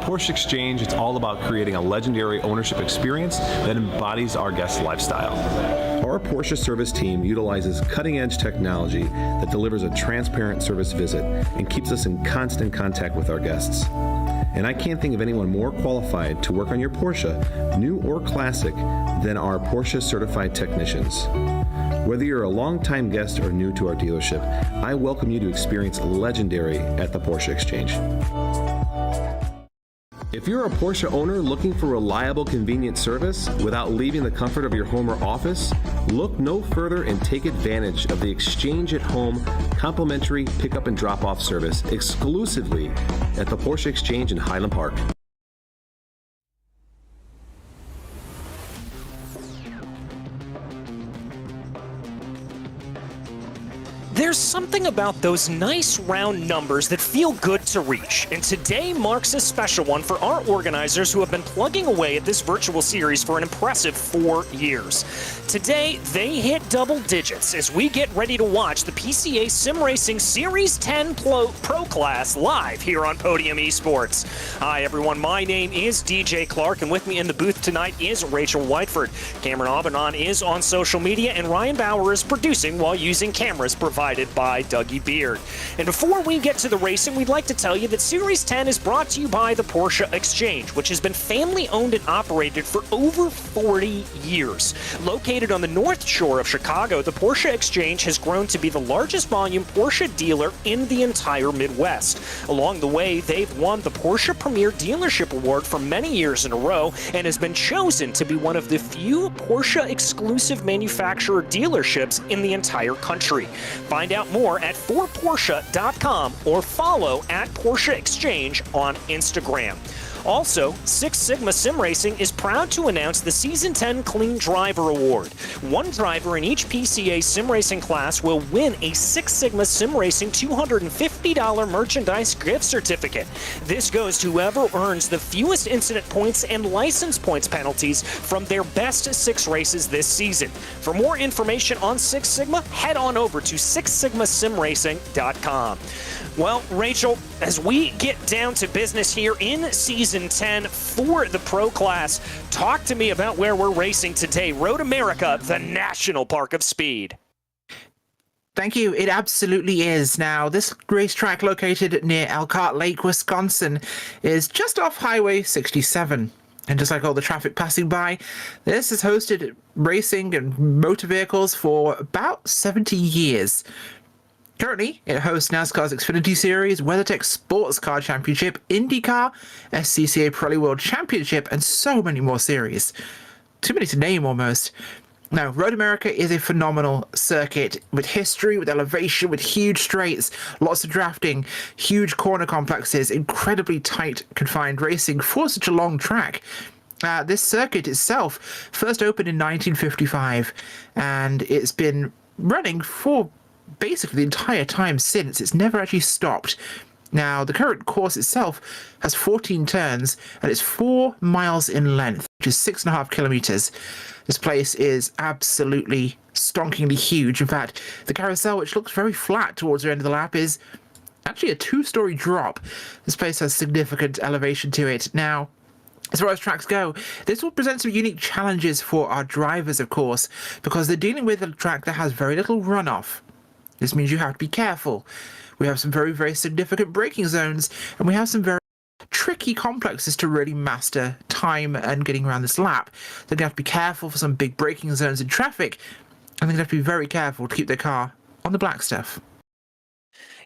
Porsche Exchange, it's all about creating a legendary ownership experience that embodies our guest lifestyle. Our Porsche service team utilizes cutting-edge technology that delivers a transparent service visit and keeps us in constant contact with our guests. And I can't think of anyone more qualified to work on your Porsche, new or classic, than our Porsche certified technicians. Whether you're a longtime guest or new to our dealership, I welcome you to experience legendary at the Porsche Exchange. If you're a Porsche owner looking for reliable, convenient service without leaving the comfort of your home or office, look no further and take advantage of the Exchange at Home complimentary pickup and drop-off service exclusively at the Porsche Exchange in Highland Park. There's something about those nice round numbers that feel good to reach, and today marks a special one for our organizers who have been plugging away at this virtual series for an impressive 4 years. Today, they hit double digits as we get ready to watch the PCA Sim Racing Series 10 Pro Class live here on Podium Esports. Hi everyone, my name is DJ Clark, and with me in the booth tonight is Rachel Whiteford. Cameron Aubenon is on social media, and Ryan Bauer is producing while using cameras provided by Dougie Beard. And before we get to the racing, we'd like to tell you that Series 10 is brought to you by the Porsche Exchange, which has been family owned and operated for over 40 years. Located on the North Shore of Chicago, the Porsche Exchange has grown to be the largest volume Porsche dealer in the entire Midwest. Along the way, they've won the Porsche Premier Dealership Award for many years in a row and has been chosen to be one of the few Porsche exclusive manufacturer dealerships in the entire country. Find out more at forporsche.com or follow at Porsche Exchange on Instagram. Also, Six Sigma Sim Racing is proud to announce the Season 10 Clean Driver Award. One driver in each PCA Sim Racing class will win a Six Sigma Sim Racing $250 merchandise gift certificate. This goes to whoever earns the fewest incident points and license points penalties from their best 6 races this season. For more information on Six Sigma, head on over to sixsigmasimracing.com. Well, Rachel, as we get down to business here in Season 10 for the Pro Class, talk to me about where we're racing today. Road America, the National Park of Speed. Thank you. It absolutely is. Now, this racetrack located near Elkhart Lake, Wisconsin, is just off Highway 67. And just like all the traffic passing by, this has hosted racing and motor vehicles for about 70 years. Currently, it hosts NASCAR's Xfinity Series, WeatherTech Sports Car Championship, IndyCar, SCCA Pirelli World Championship, and so many more series. Too many to name, almost. Now, Road America is a phenomenal circuit with history, with elevation, with huge straights, lots of drafting, huge corner complexes, incredibly tight, confined racing for such a long track. This circuit itself first opened in 1955, and it's been running for basically the entire time since. It's never actually stopped. Now, the current course itself has 14 turns, and it's 4 miles in length, which is 6.5 kilometers. This place is absolutely stonkingly huge. In fact, the carousel, which looks very flat towards the end of the lap, is actually a 2-story drop. This place has significant elevation to it. Now, as far as tracks go, this will present some unique challenges for our drivers, of course, because they're dealing with a track that has very little runoff. This means you have to be careful. We have some very, very significant braking zones, and we have some very tricky complexes to really master time and getting around this lap. They're going to have to be careful for some big braking zones in traffic, and they're going to have to be very careful to keep their car on the black stuff.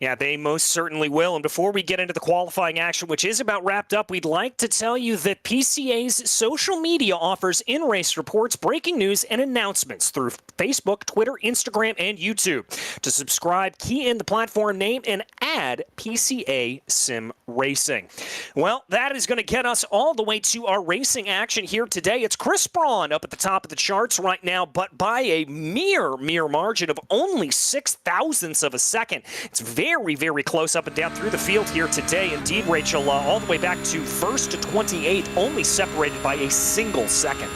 Yeah, they most certainly will. And before we get into the qualifying action, which is about wrapped up, we'd like to tell you that PCA's social media offers in-race reports, breaking news, and announcements through Facebook, Twitter, Instagram, and YouTube. To subscribe, key in the platform name and add PCA Sim Racing. Well, that is going to get us all the way to our racing action here today. It's Chris Braun up at the top of the charts right now, but by a mere margin of only 0.06 of a second. It's very, very close up and down through the field here today. Indeed, Rachel, all the way back to first to 28th, only separated by a single second.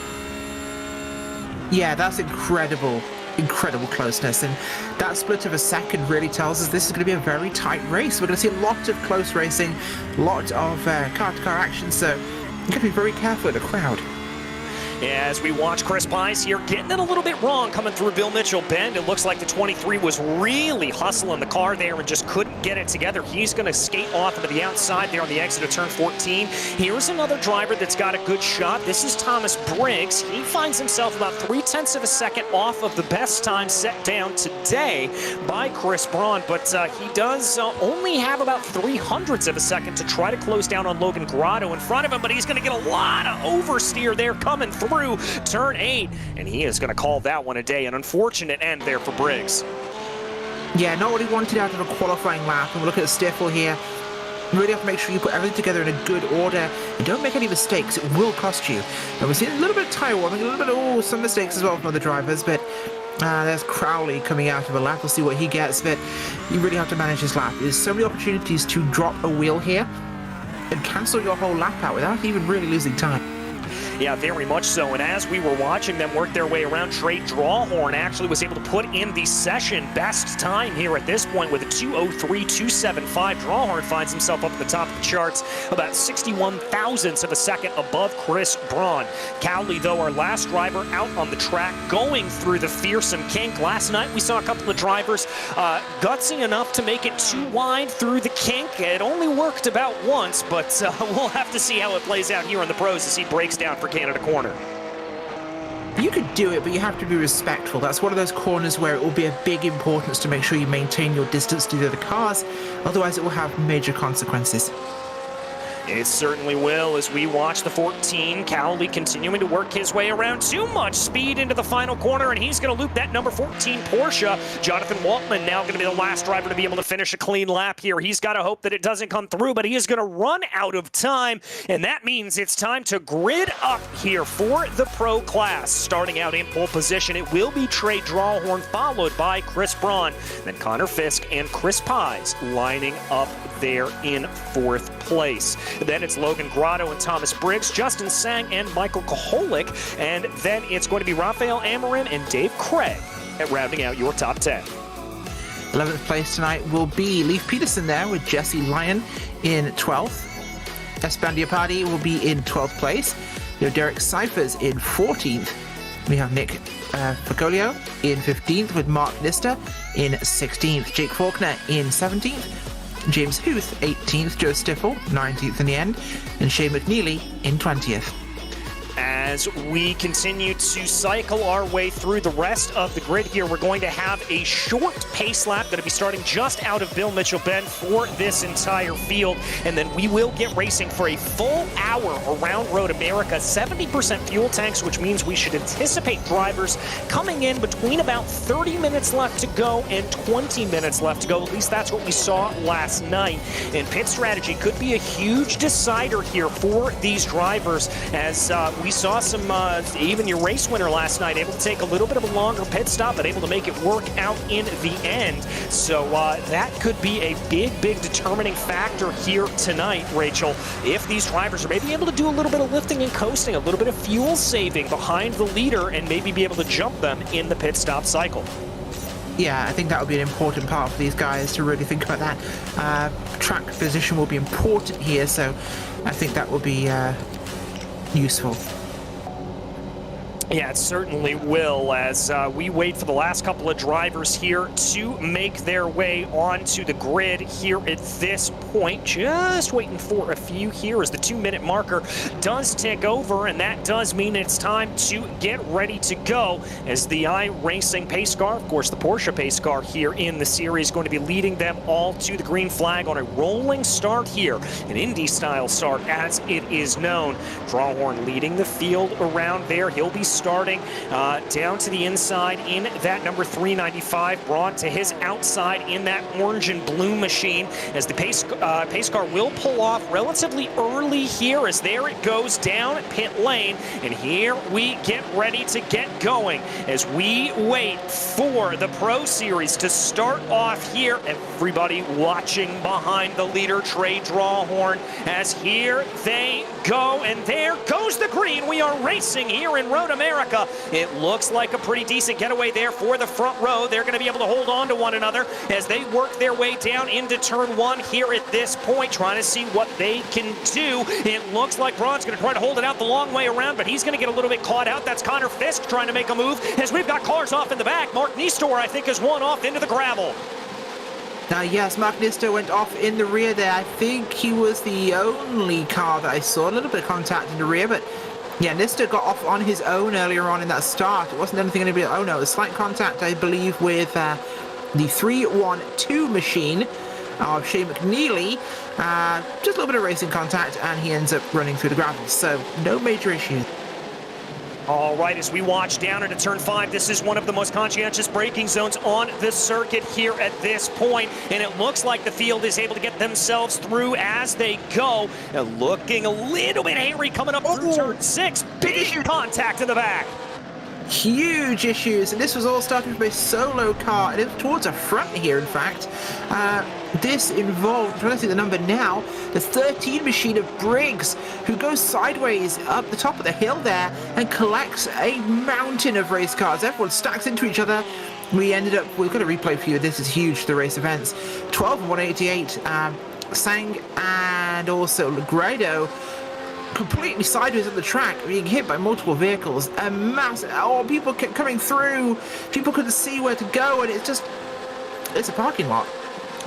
Yeah, that's incredible. incredible closeness, and that split of a second really tells us this is going to be a very tight race. We're going to see a lot of close racing, a lot of car-to-car action, so you've got to be very careful with the crowd. As we watch Chris Pies here getting it a little bit wrong coming through Bill Mitchell Bend. It looks like the 23 was really hustling the car there and just couldn't get it together. He's going to skate off into the outside there on the exit of turn 14. Here's another driver that's got a good shot. This is Thomas Briggs. He finds himself about 0.3 of a second off of the best time set down today by Chris Braun, but he does only have about 0.03 of a second to try to close down on Logan Grotto in front of him, but he's going to get a lot of oversteer there coming through turn 8, and he is going to call that one a day. An unfortunate end there for Briggs. Yeah, not what he wanted out of a qualifying lap. And we look at the Stifle here. You really have to make sure you put everything together in a good order and don't make any mistakes. It will cost you. And we've seen a little bit of tire warming, a little bit of some mistakes as well from other drivers, but there's Crowley coming out of a lap. We'll see what he gets, but you really have to manage his lap. There's so many opportunities to drop a wheel here and cancel your whole lap out without even really losing time. Yeah, very much so. And as we were watching them work their way around, Trey Drawhorn actually was able to put in the session best time here at this point with a 2:03.275. Drawhorn finds himself up at the top of the charts, about 61 thousandths of a second above Chris Braun. Cowley, though, our last driver out on the track, going through the fearsome kink. Last night we saw a couple of drivers gutsy enough to make it too wide through the kink. It only worked about once, but we'll have to see how it plays out here on the pros as he breaks down for Canada Corner. You could do it, but you have to be respectful. That's one of those corners where it will be of big importance to make sure you maintain your distance to the other cars, otherwise it will have major consequences. It certainly will as we watch the 14. Cowley continuing to work his way around. Too much speed into the final corner, and he's going to loop that number 14 Porsche. Jonathan Waltman now going to be the last driver to be able to finish a clean lap here. He's got to hope that it doesn't come through, but he is going to run out of time, and that means it's time to grid up here for the pro class. Starting out in pole position, it will be Trey Drawhorn, followed by Chris Braun, then Connor Fisk and Chris Pies lining up there in 4th place. Then it's Logan Grotto and Thomas Briggs, Justin Sang and Michael Koholik, and then it's going to be Raphael Amarin and Dave Craig at rounding out your top 10. 11th place tonight will be Leif Peterson there with Jesse Lyon in 12th. Esteban Diapati will be in 12th place. You have Derek Cyphers in 14th. We have Nick Focolio in 15th with Mark Lister in 16th. Jake Faulkner in 17th. James Huth, 18th, Joe Stifle, 19th in the end, and Shane McNeely in 20th. As we continue to cycle our way through the rest of the grid here, we're going to have a short pace lap going to be starting just out of Bill Mitchell Bend for this entire field, and then we will get racing for a full hour around Road America. 70% fuel tanks, which means we should anticipate drivers coming in between about 30 minutes left to go and 20 minutes left to go. At least that's what we saw last night. And pit strategy could be a huge decider here for these drivers, as we saw some, even your race winner last night, able to take a little bit of a longer pit stop, but able to make it work out in the end. So that could be a big determining factor here tonight, Rachel, if these drivers are maybe able to do a little bit of lifting and coasting, a little bit of fuel saving behind the leader, and maybe be able to jump them in the pit stop cycle. Yeah, I think that would be an important part for these guys to really think about that. Track position will be important here, so I think that will be useful. Yeah, it certainly will, as we wait for the last couple of drivers here to make their way onto the grid here at this point. Just waiting for a few here as the 2-minute marker does tick over, and that does mean it's time to get ready to go as the iRacing pace car, of course the Porsche pace car here in the series, going to be leading them all to the green flag on a rolling start here, an Indy-style start as it is known. Drawhorn leading the field around there. He'll be starting down to the inside in that number 395, Braun to his outside in that orange and blue machine, as the pace car will pull off relatively early here, as there it goes down pit lane, and here we get ready to get going as we wait for the Pro Series to start off here. Everybody watching behind the leader, Trey Drawhorn, as here they go, and there goes the green. We are racing here in Road America America. It looks like a pretty decent getaway there for the front row. They're going to be able to hold on to one another as they work their way down into turn one here at this point, trying to see what they can do. It looks like Braun's going to try to hold it out the long way around, but he's going to get a little bit caught out. That's Connor Fisk trying to make a move as we've got cars off in the back. Mark Nistor, I think, is one off into the gravel. Yes, Mark Nisto went off in the rear there. I think he was the only car that I saw. A little bit of contact in the rear, but yeah, Nisto got off on his own earlier on in that start. It wasn't anything anybody... Oh no, it was slight contact, I believe, with the 312 machine of Shea McNeely. Just a little bit of racing contact, and he ends up running through the gravel. So no major issues. All right, as we watch down into turn 5, this is one of the most conscientious braking zones on the circuit here at this point, and it looks like the field is able to get themselves through as they go. Now looking a little bit hairy coming up through turn 6. Big contact in the back. Huge issues, and this was all starting from a solo car, and it was towards a front here, in fact. This involved, I'm trying to see the number now, the 13 machine of Briggs, who goes sideways up the top of the hill there and collects a mountain of race cars. Everyone stacks into each other. We ended up, we've got a replay for you. This is huge, the race events. 12 and 188, Sang and also Grado completely sideways on the track, being hit by multiple vehicles. A massive, people kept coming through. People couldn't see where to go, and it's a parking lot.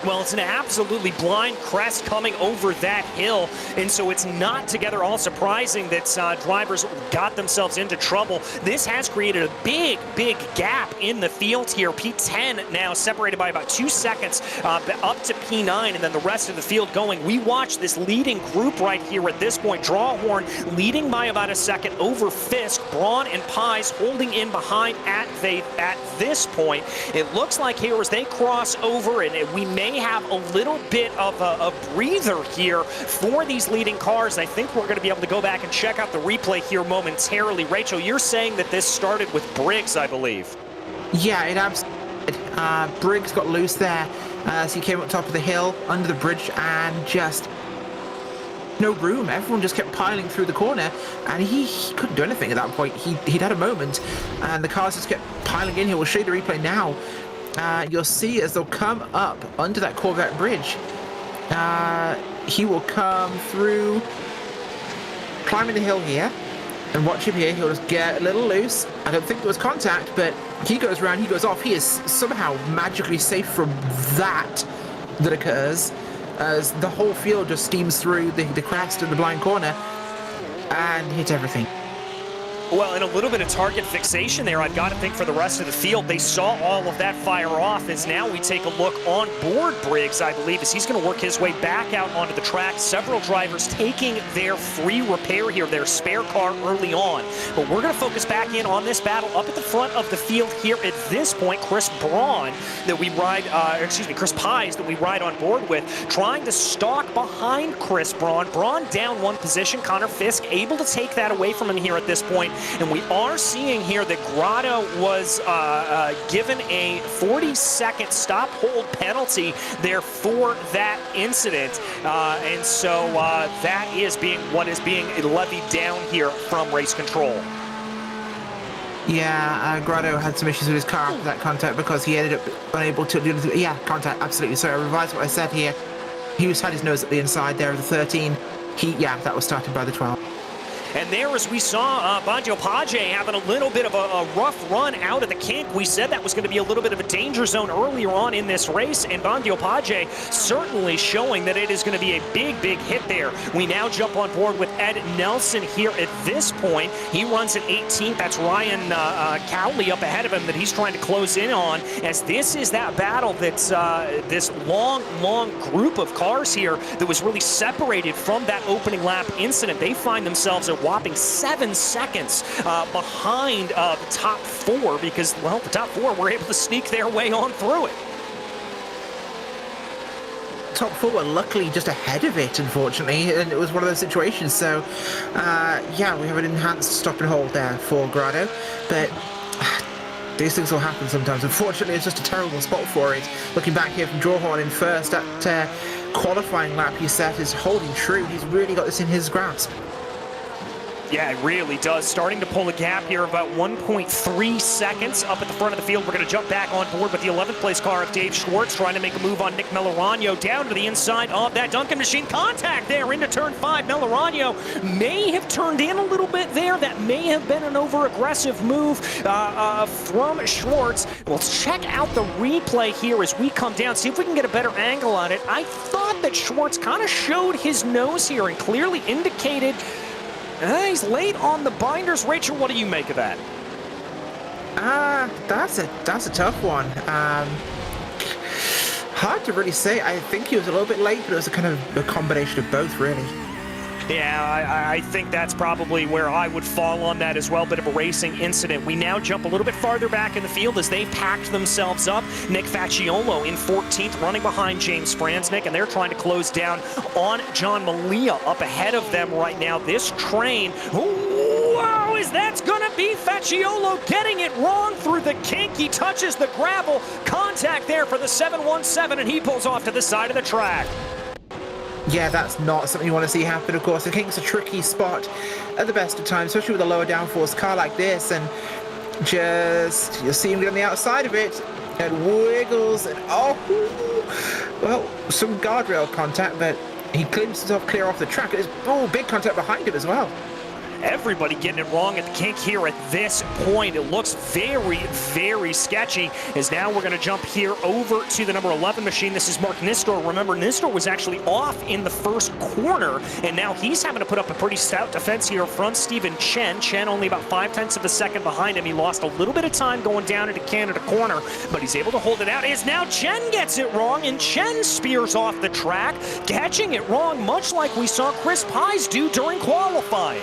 Well, it's an absolutely blind crest coming over that hill, and so it's not together all surprising that drivers got themselves into trouble. This has created a big gap in the field here. P10 now separated by about 2 seconds up to P9, and then the rest of the field going. We watch this leading group right here at this point. Drawhorn leading by about a second over Fisk. Braun and Pies holding in behind at this point. It looks like here as they cross over, and we may have a little bit of a breather here for these leading cars. I think we're going to be able to go back and check out the replay here momentarily. Rachel, you're saying that this started with Briggs, I believe. Yeah, it absolutely did. Briggs got loose there as he came up top of the hill under the bridge, and just no room. Everyone just kept piling through the corner, and he couldn't do anything at that point. He'd had a moment, and the cars just kept piling in here. We'll show you the replay now. You'll see as they'll come up under that Corvette bridge, he will come through, climbing the hill here, and watch him here. He'll just get a little loose. I don't think there was contact, but he goes around, he goes off. He is somehow magically safe from that occurs as the whole field just steams through the crest and the blind corner and hits everything. Well, and a little bit of target fixation there, I've got to think, for the rest of the field. They saw all of that fire off as now we take a look on board Briggs, I believe, as he's going to work his way back out onto the track. Several drivers taking their free repair here, their spare car early on. But we're going to focus back in on this battle up at the front of the field here at this point. Chris Braun that we ride, Chris Pies that we ride on board with, trying to stalk behind Chris Braun. Braun down one position. Connor Fisk able to take that away from him here at this point. And we are seeing here that Grotto was given a 40-second stop-hold penalty there for that incident. And so that is what is being levied down here from race control. Yeah, Grotto had some issues with his car after that contact because he ended up unable to do anything. Yeah, contact, absolutely. So I revised what I said here. He had his nose at the inside there of the 13. That was started by the 12. And there, as we saw, Banjo Page having a little bit of a rough run out of the kink. We said that was going to be a little bit of a danger zone earlier on in this race, and Banjo Page certainly showing that it is going to be a big hit there. We now jump on board with Ed Nelson here at this point. He runs an 18th. That's Ryan Cowley up ahead of him that he's trying to close in on, as this is that battle that's this long group of cars here that was really separated from that opening lap incident. They find themselves a whopping 7 seconds behind the top four because, well, the top four were able to sneak their way on through it. Top four were luckily just ahead of it, unfortunately, and it was one of those situations. So, yeah, we have an enhanced stop and hold there for Grotto, but these things will happen sometimes. Unfortunately, it's just a terrible spot for it. Looking back here from Drawhorn in first, that qualifying lap he set is holding true. He's really got this in his grasp. Yeah, it really does. Starting to pull a gap here, about 1.3 seconds up at the front of the field. We're going to jump back on board with the 11th place car of Dave Schwartz, trying to make a move on Nick Melorano down to the inside of that Duncan machine. Contact there into turn 5. Melorano may have turned in a little bit there. That may have been an over-aggressive move from Schwartz. We'll check out the replay here as we come down, see if we can get a better angle on it. I thought that Schwartz kind of showed his nose here and clearly indicated he's late on the binders. Rachel, what do you make of that? That's a tough one. Hard to really say. I think he was a little bit late, but it was a kind of a combination of both, really. Yeah, I think that's probably where I would fall on that as well. Bit of a racing incident. We now jump a little bit farther back in the field as they've packed themselves up. Nick Facciolo in 14th, running behind James Franznick, and they're trying to close down on John Malia up ahead of them right now. This train, wow, is that's going to be Facciolo getting it wrong through the kink. He touches the gravel. Contact there for the 717, and he pulls off to the side of the track. Yeah, that's not something you want to see happen, of course. I think it's a tricky spot at the best of times, especially with a lower downforce car like this, and just, you'll see him get on the outside of it, and wiggles, and well, some guardrail contact, but he claims himself clear off the track. There's big contact behind him as well. Everybody getting it wrong at the kink here at this point. It looks very, very sketchy, as now we're going to jump here over to the number 11 machine. This is Mark Nistor. Remember, Nistor was actually off in the first corner, and now he's having to put up a pretty stout defense here from Stephen Chen. Chen only about 0.5 of a second behind him. He lost a little bit of time going down into Canada corner, but he's able to hold it out. As now Chen gets it wrong, and Chen spears off the track, catching it wrong, much like we saw Chris Pies do during qualifying.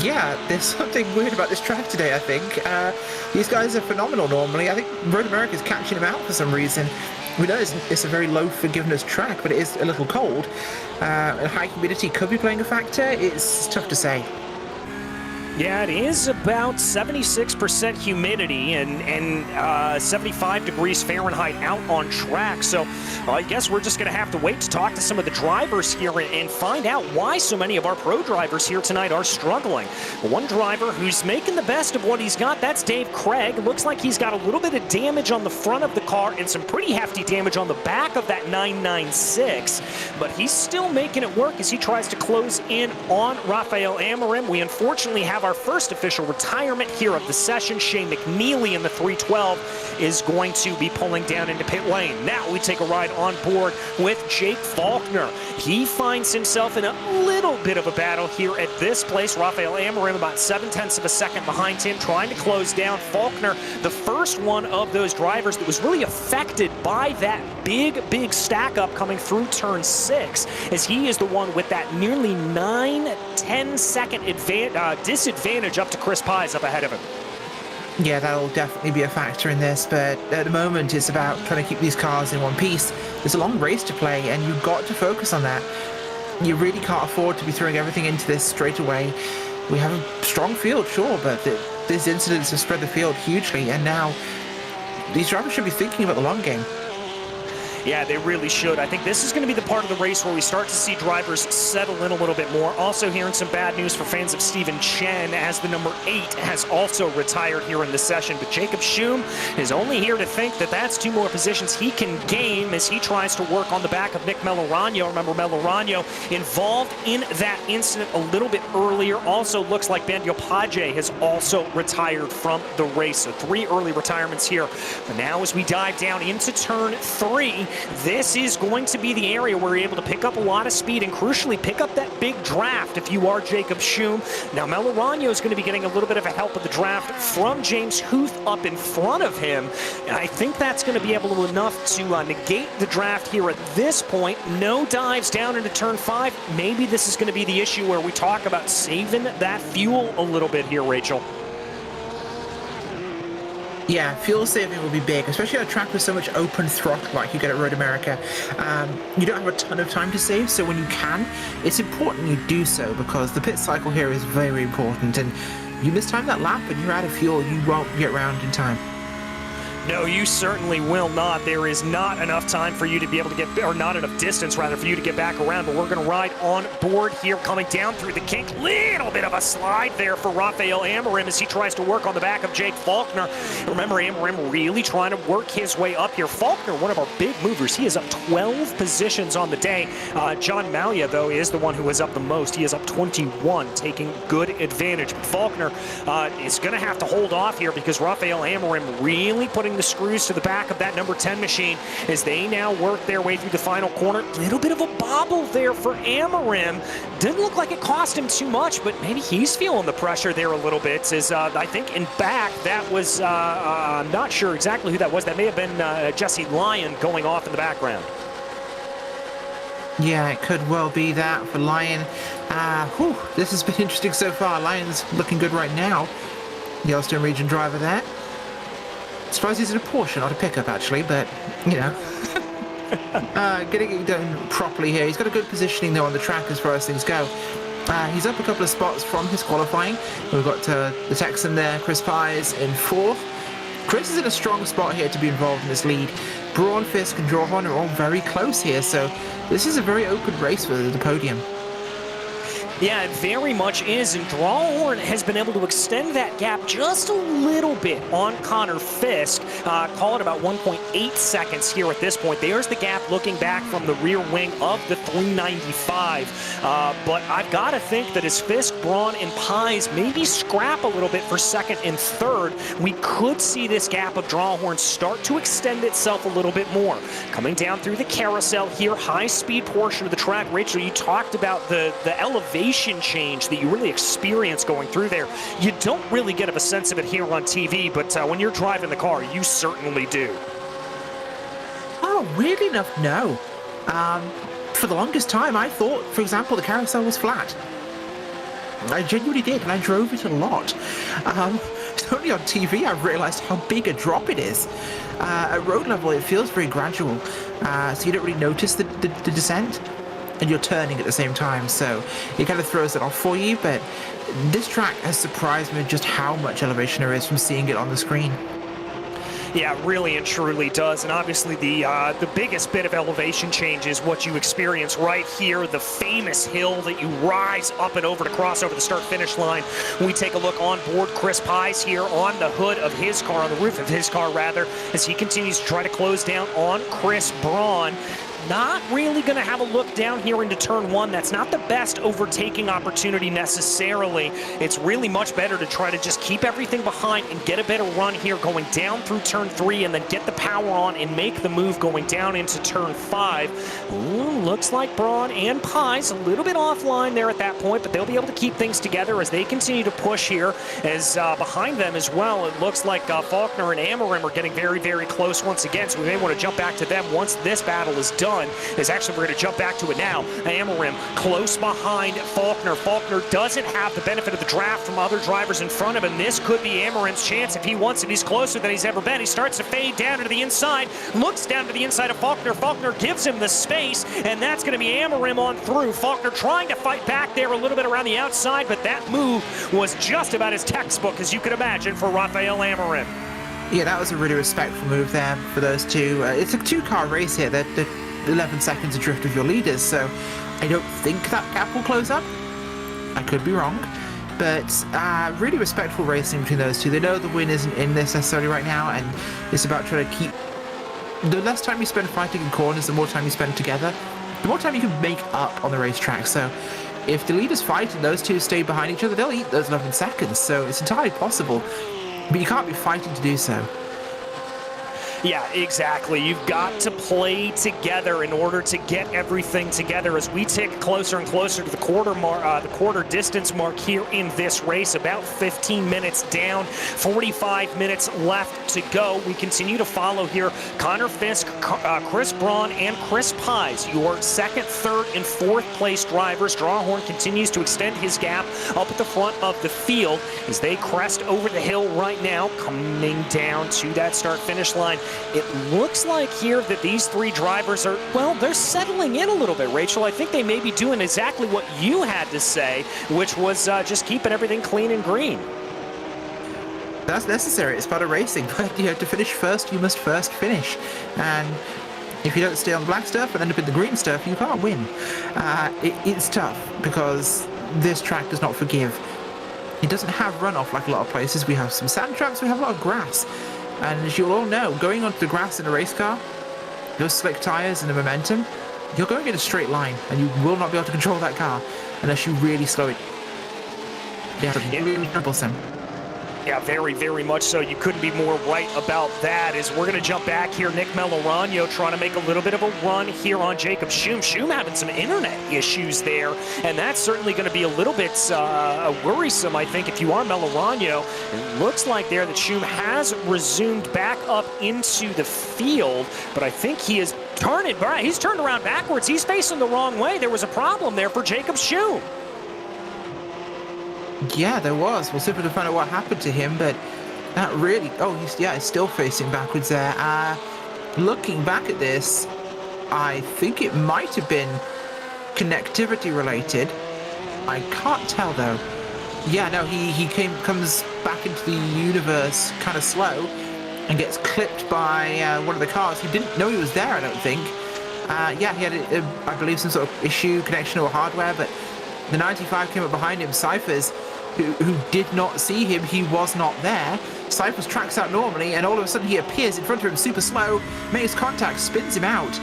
Yeah, there's something weird about this track today, I think. These guys are phenomenal normally. I think Road America's catching him out for some reason. We know it's a very low forgiveness track, but it is a little cold. And high humidity could be playing a factor. It's tough to say. Yeah, it is about 76% humidity and 75 degrees Fahrenheit out on track. So I guess we're just going to have to wait to talk to some of the drivers here and find out why so many of our pro drivers here tonight are struggling. One driver who's making the best of what he's got, that's Dave Craig. Looks like he's got a little bit of damage on the front of the car and some pretty hefty damage on the back of that 996. But he's still making it work as he tries to close in on Rafael Amorim. We unfortunately have our first official retirement here of the session. Shane McNeely in the 312 is going to be pulling down into pit lane. Now we take a ride on board with Jake Faulkner. He finds himself in a little bit of a battle here at this place. Rafael Amorim about 0.7 of a second behind him, trying to close down Faulkner, the first one of those drivers that was really affected by that big stack up coming through turn 6, as he is the one with that nearly 9-10 second disadvantage up to Chris Pies up ahead of him. Yeah, that'll definitely be a factor in this, but at the moment it's about trying to keep these cars in one piece. There's a long race to play, and you've got to focus on that. You really can't afford to be throwing everything into this straight away. We have a strong field, sure, but these incidents have spread the field hugely, and now these drivers should be thinking about the long game. Yeah, they really should. I think this is going to be the part of the race where we start to see drivers settle in a little bit more. Also hearing some bad news for fans of Stephen Chen, as the number 8 has also retired here in the session. But Jacob Schum is only here to think that that's 2 more positions he can gain as he tries to work on the back of Nick Melorano. Remember, Melorano involved in that incident a little bit earlier. Also looks like Bandio Page has also retired from the race. So 3 early retirements here. But now as we dive down into turn 3, this is going to be the area where you're able to pick up a lot of speed and crucially pick up that big draft if you are Jacob Schum. Now Melorano is going to be getting a little bit of a help of the draft from James Huth up in front of him. And I think that's going to be able to enough to negate the draft here at this point. No dives down into turn 5. Maybe this is going to be the issue where we talk about saving that fuel a little bit here, Rachel. Yeah, fuel saving will be big, especially on a track with so much open throttle like you get at Road America. You don't have a ton of time to save, so when you can, it's important you do so, because the pit cycle here is very important, and you mistime that lap and you're out of fuel, you won't get round in time. No, you certainly will not. There is not enough time for you to be able to get, or not enough distance, rather, for you to get back around. But we're going to ride on board here, coming down through the kink. Little bit of a slide there for Raphael Amorim as he tries to work on the back of Jake Faulkner. Remember, Amorim really trying to work his way up here. Faulkner, one of our big movers, he is up 12 positions on the day. John Malia, though, is the one who is up the most. He is up 21, taking good advantage. But Faulkner is going to have to hold off here because Raphael Amorim really putting the screws to the back of that number 10 machine as they now work their way through the final corner. Little bit of a bobble there for Amorim. Didn't look like it cost him too much, but maybe he's feeling the pressure there a little bit. As I think in back, that was, I'm not sure exactly who that was. That may have been Jesse Lyon going off in the background. Yeah, it could well be that for Lyon. This has been interesting so far. Lyon's looking good right now. The Yellowstone region driver there. Suppose he's in a Porsche, not a pickup actually, but you know. Getting it done properly here. He's got a good positioning though on the track as far as things go. He's up a couple of spots from his qualifying. We've got the Texan there, Chris Pies in 4th. Chris is in a strong spot here to be involved in this lead. Braun, Fisk and Drawhorn are all very close here, so this is a very open race for the podium. Yeah, it very much is, and Drawhorn has been able to extend that gap just a little bit on Connor Fisk. Call it about 1.8 seconds here at this point. There's the gap looking back from the rear wing of the 395. But I've got to think that as Fisk, Braun, and Pies maybe scrap a little bit for second and third, we could see this gap of Drawhorn start to extend itself a little bit more. Coming down through the carousel here, high-speed portion of the track. Rachel, you talked about the elevation change that you really experience going through there. You don't really get a sense of it here on TV, but when you're driving the car, you certainly do. Oh, weirdly enough, no. For the longest time, I thought, for example, the carousel was flat. I genuinely did, and I drove it a lot. It's only on TV I've realized how big a drop it is. At road level, it feels very gradual, so you don't really notice the descent. And you're turning at the same time, so it kind of throws it off for you, but this track has surprised me just how much elevation there is from seeing it on the screen. Yeah, it really and truly does, and obviously the biggest bit of elevation change is what you experience right here, the famous hill that you rise up and over to cross over the start-finish line. We take a look on board Chris Pies here on the hood of his car, on the roof of his car rather, as he continues to try to close down on Chris Braun. Not really going to have a look down here into turn 1. That's not the best overtaking opportunity necessarily. It's really much better to try to just keep everything behind and get a better run here going down through turn 3 and then get the power on and make the move going down into turn 5. Ooh, looks like Braun and Pies a little bit offline there at that point, but they'll be able to keep things together as they continue to push here. As behind them as well, it looks like Faulkner and Amorim are getting very, very close once again, so we may want to jump back to them once this battle is done. Is actually, we're going to jump back to it now. Amorim close behind Faulkner. Faulkner doesn't have the benefit of the draft from other drivers in front of him. This could be Amorim's chance if he wants it. He's closer than he's ever been. He starts to fade down to the inside, looks down to the inside of Faulkner. Faulkner gives him the space, and that's going to be Amorim on through. Faulkner trying to fight back there a little bit around the outside, but that move was just about as textbook as you could imagine for Raphael Amorim. Yeah, that was a really respectful move there for those two. It's a two-car race here. They're 11 seconds adrift of your leaders, so I don't think that gap will close up. I could be wrong, but really respectful racing between those two. They know the win isn't in this necessarily right now, and it's about trying to keep... The less time you spend fighting in corners, the more time you spend together, the more time you can make up on the racetrack. So if the leaders fight and those two stay behind each other, they'll eat those 11 seconds, so it's entirely possible, but you can't be fighting to do so. Yeah, exactly. You've got to play together in order to get everything together as we tick closer and closer to the quarter distance mark here in this race. About 15 minutes down, 45 minutes left to go. We continue to follow here Connor Fisk, Chris Braun, and Chris Pies, your second, third, and fourth place drivers. Drawhorn continues to extend his gap up at the front of the field as they crest over the hill right now, coming down to that start-finish line. It looks like here that these three drivers are, well, they're settling in a little bit, Rachel. I think they may be doing exactly what you had to say, which was just keeping everything clean and green. That's necessary. It's part of racing. But to finish first, you must first finish. And if you don't stay on the black stuff and end up in the green stuff, you can't win. It's tough because this track does not forgive. It doesn't have runoff like a lot of places. We have some sand tracks, we have a lot of grass. And as you all know, going onto the grass in a race car, those slick tyres and the momentum, you're going in a straight line and you will not be able to control that car unless you really slow it. Yeah, really troublesome. Yeah, very, very much so. You couldn't be more right about that. As we're going to jump back here, Nick Melorano trying to make a little bit of a run here on Jacob Schum. Schum having some internet issues there, and that's certainly going to be a little bit worrisome, I think, if you are Melorano. It looks like there that Schum has resumed back up into the field, but I think he is turning. He's turned around backwards. He's facing the wrong way. There was a problem there for Jacob Schum. Yeah, there was. We'll see if we can find out what happened to him, but that really... Oh, he's still facing backwards there. Looking back at this, I think it might have been connectivity related. I can't tell, though. Yeah, no, he comes back into the universe kind of slow and gets clipped by one of the cars. He didn't know he was there, I don't think. Yeah, he had, I believe, some sort of issue, connection or hardware, but the 95 came up behind him. Cyphers, who did not see him, he was not there. Cyphers tracks out normally, and all of a sudden he appears in front of him super slow, makes contact, spins him out.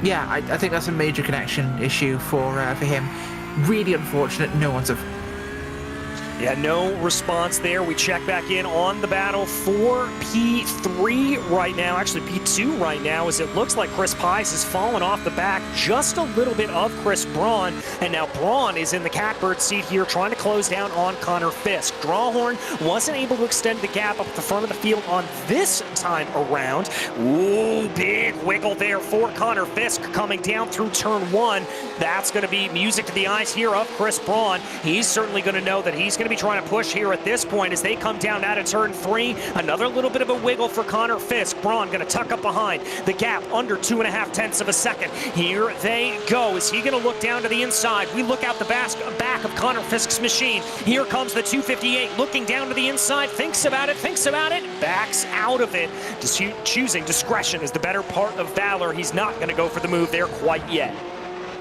Yeah, I think that's a major connection issue for him. Really unfortunate. No one's a... Yeah, no response there. We check back in on the battle for P3 right now, actually P2 right now, as it looks like Chris Pies has fallen off the back just a little bit of Chris Braun, and now Braun is in the catbird seat here trying to close down on Connor Fisk. Drawhorn wasn't able to extend the gap up the front of the field on this time around. Ooh, big wiggle there for Connor Fisk coming down through turn one. That's going to be music to the eyes here of Chris Braun. He's certainly going to know that he's going to be trying to push here at this point as they come down out of turn three. Another little bit of a wiggle for Connor Fisk. Braun going to tuck up behind the gap under 2.5 tenths of a second. Here they go. Is he going to look down to the inside? We look out the back of Connor Fisk's machine. Here comes the 258 looking down to the inside. Thinks about it, backs out of it. Choosing discretion is the better part of valor. He's not going to go for the move there quite yet.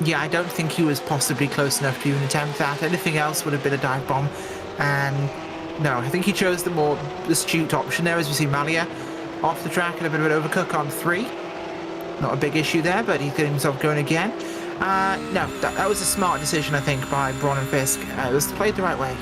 Yeah, I don't think he was possibly close enough to even attempt that. Anything else would have been a dive bomb. And no, I think he chose the more astute option there, as we see Malia off the track and a bit of an overcook on 3. Not a big issue there, but he's getting himself going again. No, that was a smart decision, I think, by Braun and Fisk. It was played the right way.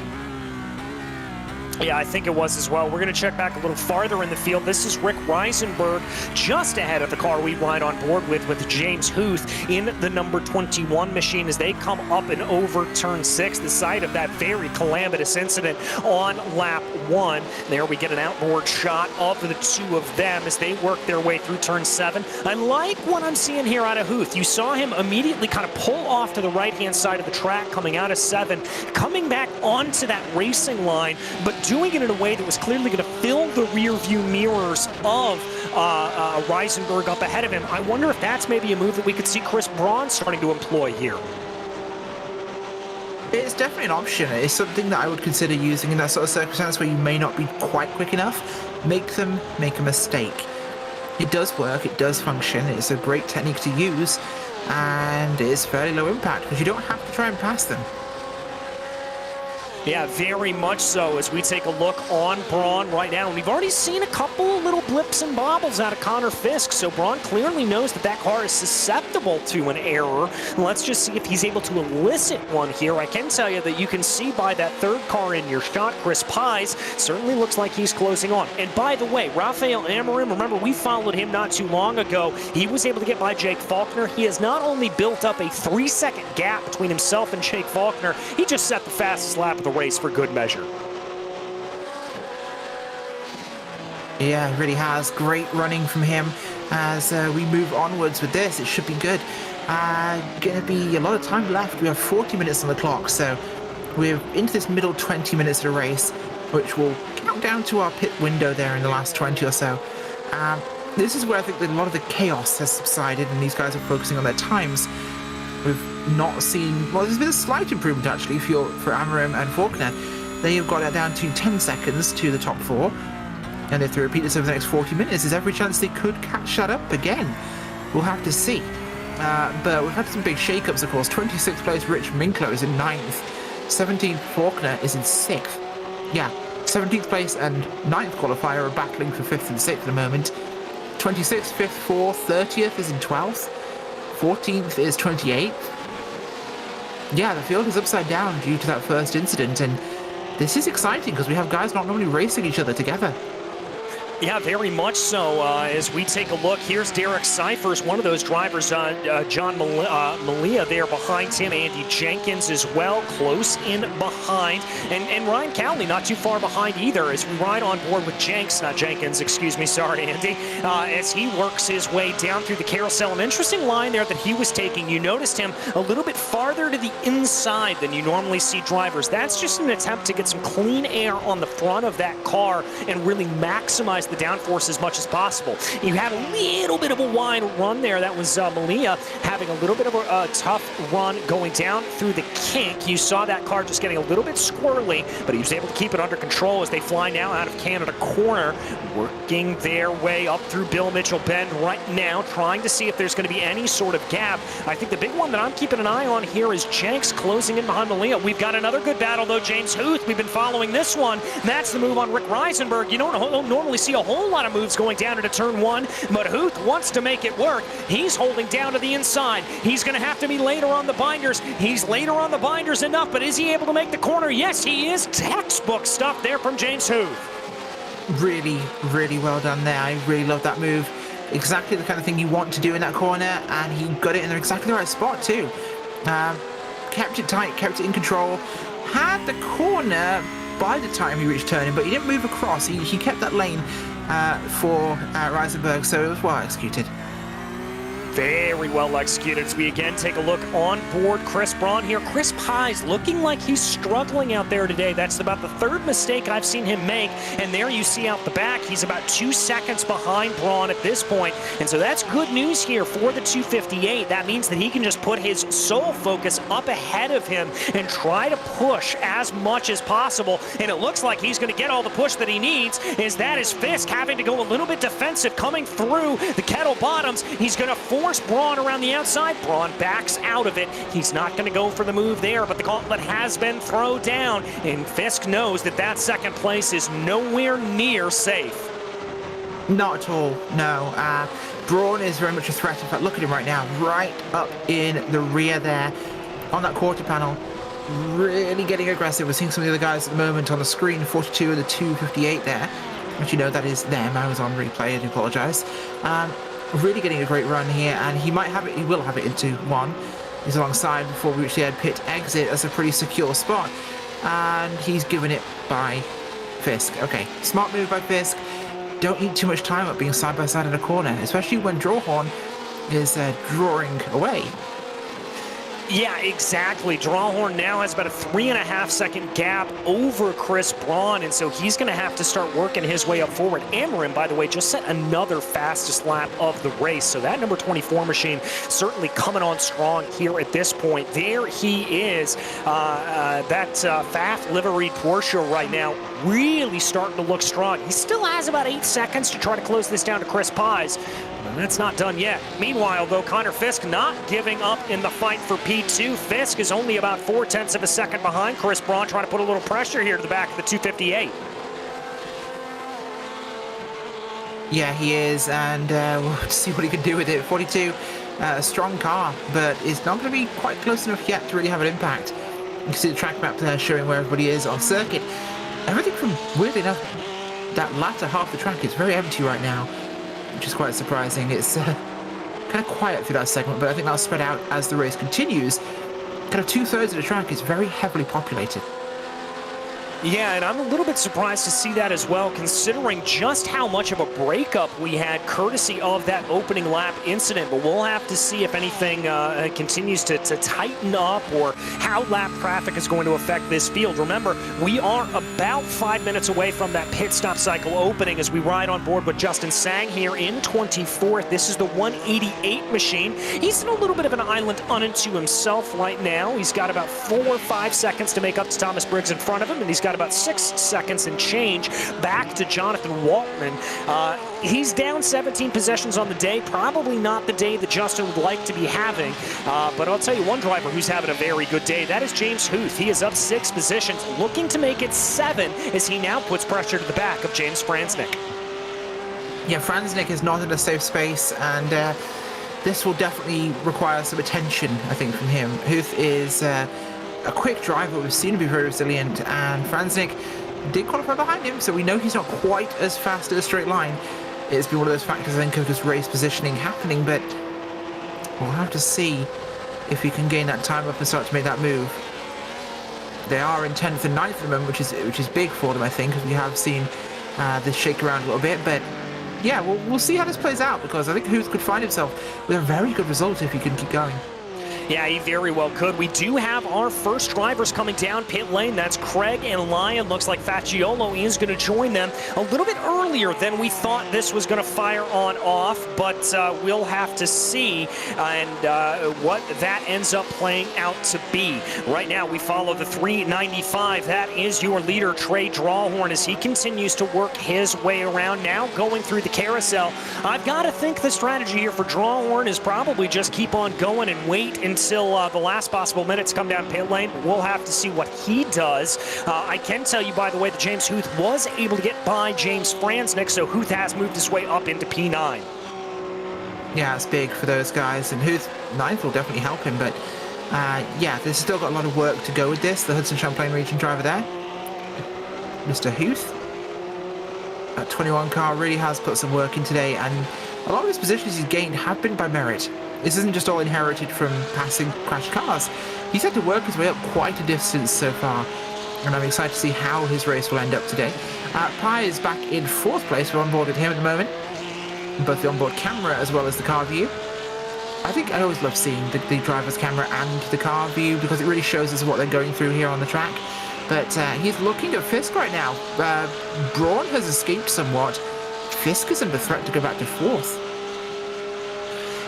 Yeah, I think it was as well. We're going to check back a little farther in the field. This is Rick Reisenberg just ahead of the car we ride on board with James Huth in the number 21 machine as they come up and over turn 6, the site of that very calamitous incident on lap 1. There we get an outboard shot of the two of them as they work their way through turn 7. I like what I'm seeing here out of Huth. You saw him immediately kind of pull off to the right-hand side of the track coming out of 7, coming back onto that racing line, but doing it in a way that was clearly going to fill the rear view mirrors of Reisenberg up ahead of him. I wonder if that's maybe a move that we could see Chris Braun starting to employ here. It's definitely an option. It's something that I would consider using in that sort of circumstance where you may not be quite quick enough. Make them make a mistake. It does work, it does function, it's a great technique to use, and it's fairly low impact because you don't have to try and pass them. Yeah, very much so as we take a look on Braun right now. And we've already seen a couple little blips and bobbles out of Connor Fisk, so Braun clearly knows that that car is susceptible to an error. Let's just see if he's able to elicit one here. I can tell you that you can see by that third car in your shot, Chris Pies, certainly looks like he's closing on. And by the way, Rafael Amorim, remember we followed him not too long ago. He was able to get by Jake Faulkner. He has not only built up a 3-second gap between himself and Jake Faulkner, he just set the fastest lap of the race for good measure. Yeah, it really has. Great running from him as we move onwards with this. It should be good. Going to be a lot of time left. We have 40 minutes on the clock, so we're into this middle 20 minutes of the race, which will count down to our pit window there in the last 20 or so. This is where I think that a lot of the chaos has subsided and these guys are focusing on their times. We've not seen... Well, there's been a slight improvement, actually, for Amorim and Faulkner. They have got it down to 10 seconds to the top 4. And if they repeat this over the next 40 minutes, there's every chance they could catch that up again. We'll have to see. But we've had some big shake-ups, of course. 26th place Rich Minklo is in 9th. 17th Faulkner is in 6th. Yeah, 17th place and 9th qualifier are battling for 5th and 6th at the moment. 26th, 5th, 4th, 30th is in 12th. 14th is 28th. Yeah, the field is upside down due to that first incident, and this is exciting because we have guys not normally racing each other together. Yeah, very much so. As we take a look, here's Derek Cyphers, one of those drivers, John Malia there behind him, Andy Jenkins as well, close in behind, and Ryan Cowley not too far behind either as we ride on board with Jenkins, excuse me, sorry, Andy, as he works his way down through the carousel. An interesting line there that he was taking. You noticed him a little bit farther to the inside than you normally see drivers. That's just an attempt to get some clean air on the front of that car and really maximize the downforce as much as possible. You had a little bit of a wide run there. That was Malia having a little bit of a tough run going down through the kink. You saw that car just getting a little bit squirrely, but he was able to keep it under control as they fly now out of Canada Corner, working their way up through Bill Mitchell Bend right now, trying to see if there's going to be any sort of gap. I think the big one that I'm keeping an eye on here is Jenks closing in behind Malia. We've got another good battle, though. James Huth, we've been following this one. That's the move on Rick Reisenberg. You don't normally see a whole lot of moves going down into turn one, but Huth wants to make it work. He's holding down to the inside. He's going to have to be later on the binders. He's later on the binders enough, but is he able to make the corner? Yes, he is. Textbook stuff there from James Huth. Really, really well done there. I really love that move. Exactly the kind of thing you want to do in that corner, and he got it in exactly the right spot too. Kept it tight, kept it in control, had the corner by the time he reached turning, but he didn't move across. He kept that lane for Reisenberg, so it was well executed. Very well executed as we again take a look on board Chris Braun here. Chris Pies looking like he's struggling out there today. That's about the third mistake I've seen him make. And there you see out the back, he's about 2 seconds behind Braun at this point. And so that's good news here for the 258. That means that he can just put his sole focus up ahead of him and try to push as much as possible. And it looks like he's going to get all the push that he needs, as that is Fisk having to go a little bit defensive coming through the kettle bottoms. He's going to force Braun around the outside. Braun backs out of it. He's not going to go for the move there, but the gauntlet has been thrown down, and Fisk knows that that second place is nowhere near safe. Not at all, no. Braun is very much a threat. In fact, look at him right now, right up in the rear there on that quarter panel. Really getting aggressive. We're seeing some of the other guys at the moment on the screen, 42 and the 258 there. But you know that is them. I was on replay, I do apologise. Really getting a great run here, and he might have it, he will have it into one. He's alongside before we reach the pit exit. That's a pretty secure spot, and he's given it by Fisk. Okay, smart move by Fisk. Don't eat too much time up being side by side in a corner, especially when Drawhorn is drawing away. Yeah, exactly. Drawhorn now has about a 3.5 second gap over Chris Braun, and so he's going to have to start working his way up forward. Amarin, by the way, just set another fastest lap of the race, so that number 24 machine certainly coming on strong here at this point. There he is. That Pfaff liveried Porsche right now really starting to look strong. He still has about 8 seconds to try to close this down to Chris Pies. That's not done yet. Meanwhile, though, Connor Fisk not giving up in the fight for P2. Fisk is only about 0.4 of a second behind Chris Braun, trying to put a little pressure here to the back of the 258. Yeah, he is, and we'll see what he can do with it. 42, strong car, but it's not going to be quite close enough yet to really have an impact. You can see the track map there showing where everybody is on circuit. Everything from, weirdly enough, that latter half of the track is very empty right now, which is quite surprising. It's kind of quiet through that segment, but I think that'll spread out as the race continues. Kind of 2/3 of the track is very heavily populated. Yeah, and I'm a little bit surprised to see that as well, considering just how much of a breakup we had courtesy of that opening lap incident. But we'll have to see if anything continues to tighten up, or how lap traffic is going to affect this field. Remember, we are about 5 minutes away from that pit stop cycle opening as we ride on board with Justin Sang here in 24th. This is the 188 machine. He's in a little bit of an island unto himself right now. He's got about 4 or 5 seconds to make up to Thomas Briggs in front of him, and he's got got about 6 seconds and change back to Jonathan Waltman. He's down 17 possessions on the day. Probably not the day that Justin would like to be having. But I'll tell you one driver who's having a very good day. That is James Huth. He is up 6 positions, looking to make it 7 as he now puts pressure to the back of James Franznik. Yeah, Franznik is not in a safe space, and this will definitely require some attention, I think, from him. Huth is a quick driver. We've seen him be very resilient, and Franznik did qualify behind him, so we know he's not quite as fast at a straight line. It's been one of those factors, I think, of this race positioning happening, but we'll have to see if he can gain that time up and start to make that move. They are in 10th and 9th at the moment, which is big for them, I think, because we have seen this shake around a little bit, but yeah, we'll see how this plays out, because I think Huth could find himself with a very good result if he can keep going. Yeah, he very well could. We do have our first drivers coming down pit lane. That's Craig and Lyon. Looks like Facciolo is going to join them a little bit earlier than we thought this was going to fire on off, but we'll have to see what that ends up playing out to be. Right now, we follow the 395. That is your leader, Trey Drawhorn, as he continues to work his way around, now going through the carousel. I've got to think the strategy here for Drawhorn is probably just keep on going and wait until the last possible minutes come down pit lane. We'll have to see what he does. I can tell you, by the way, that James Huth was able to get by James Franznik, so Huth has moved his way up into P9. Yeah, it's big for those guys, and Huth 9th will definitely help him, but yeah, there's still got a lot of work to go with this. The Hudson Champlain region driver there, Mr. Huth. That 21 car really has put some work in today, and a lot of his positions he's gained have been by merit. This isn't just all inherited from passing crashed cars. He's had to work his way up quite a distance so far, and I'm excited to see how his race will end up today. Pye is back in 4th place. We're on board with him at the moment, both the onboard camera as well as the car view. I always love seeing the driver's camera and the car view, because it really shows us what they're going through here on the track. But he's looking at Fisk right now. Braun has escaped somewhat. Fisk is under threat to go back to 4th.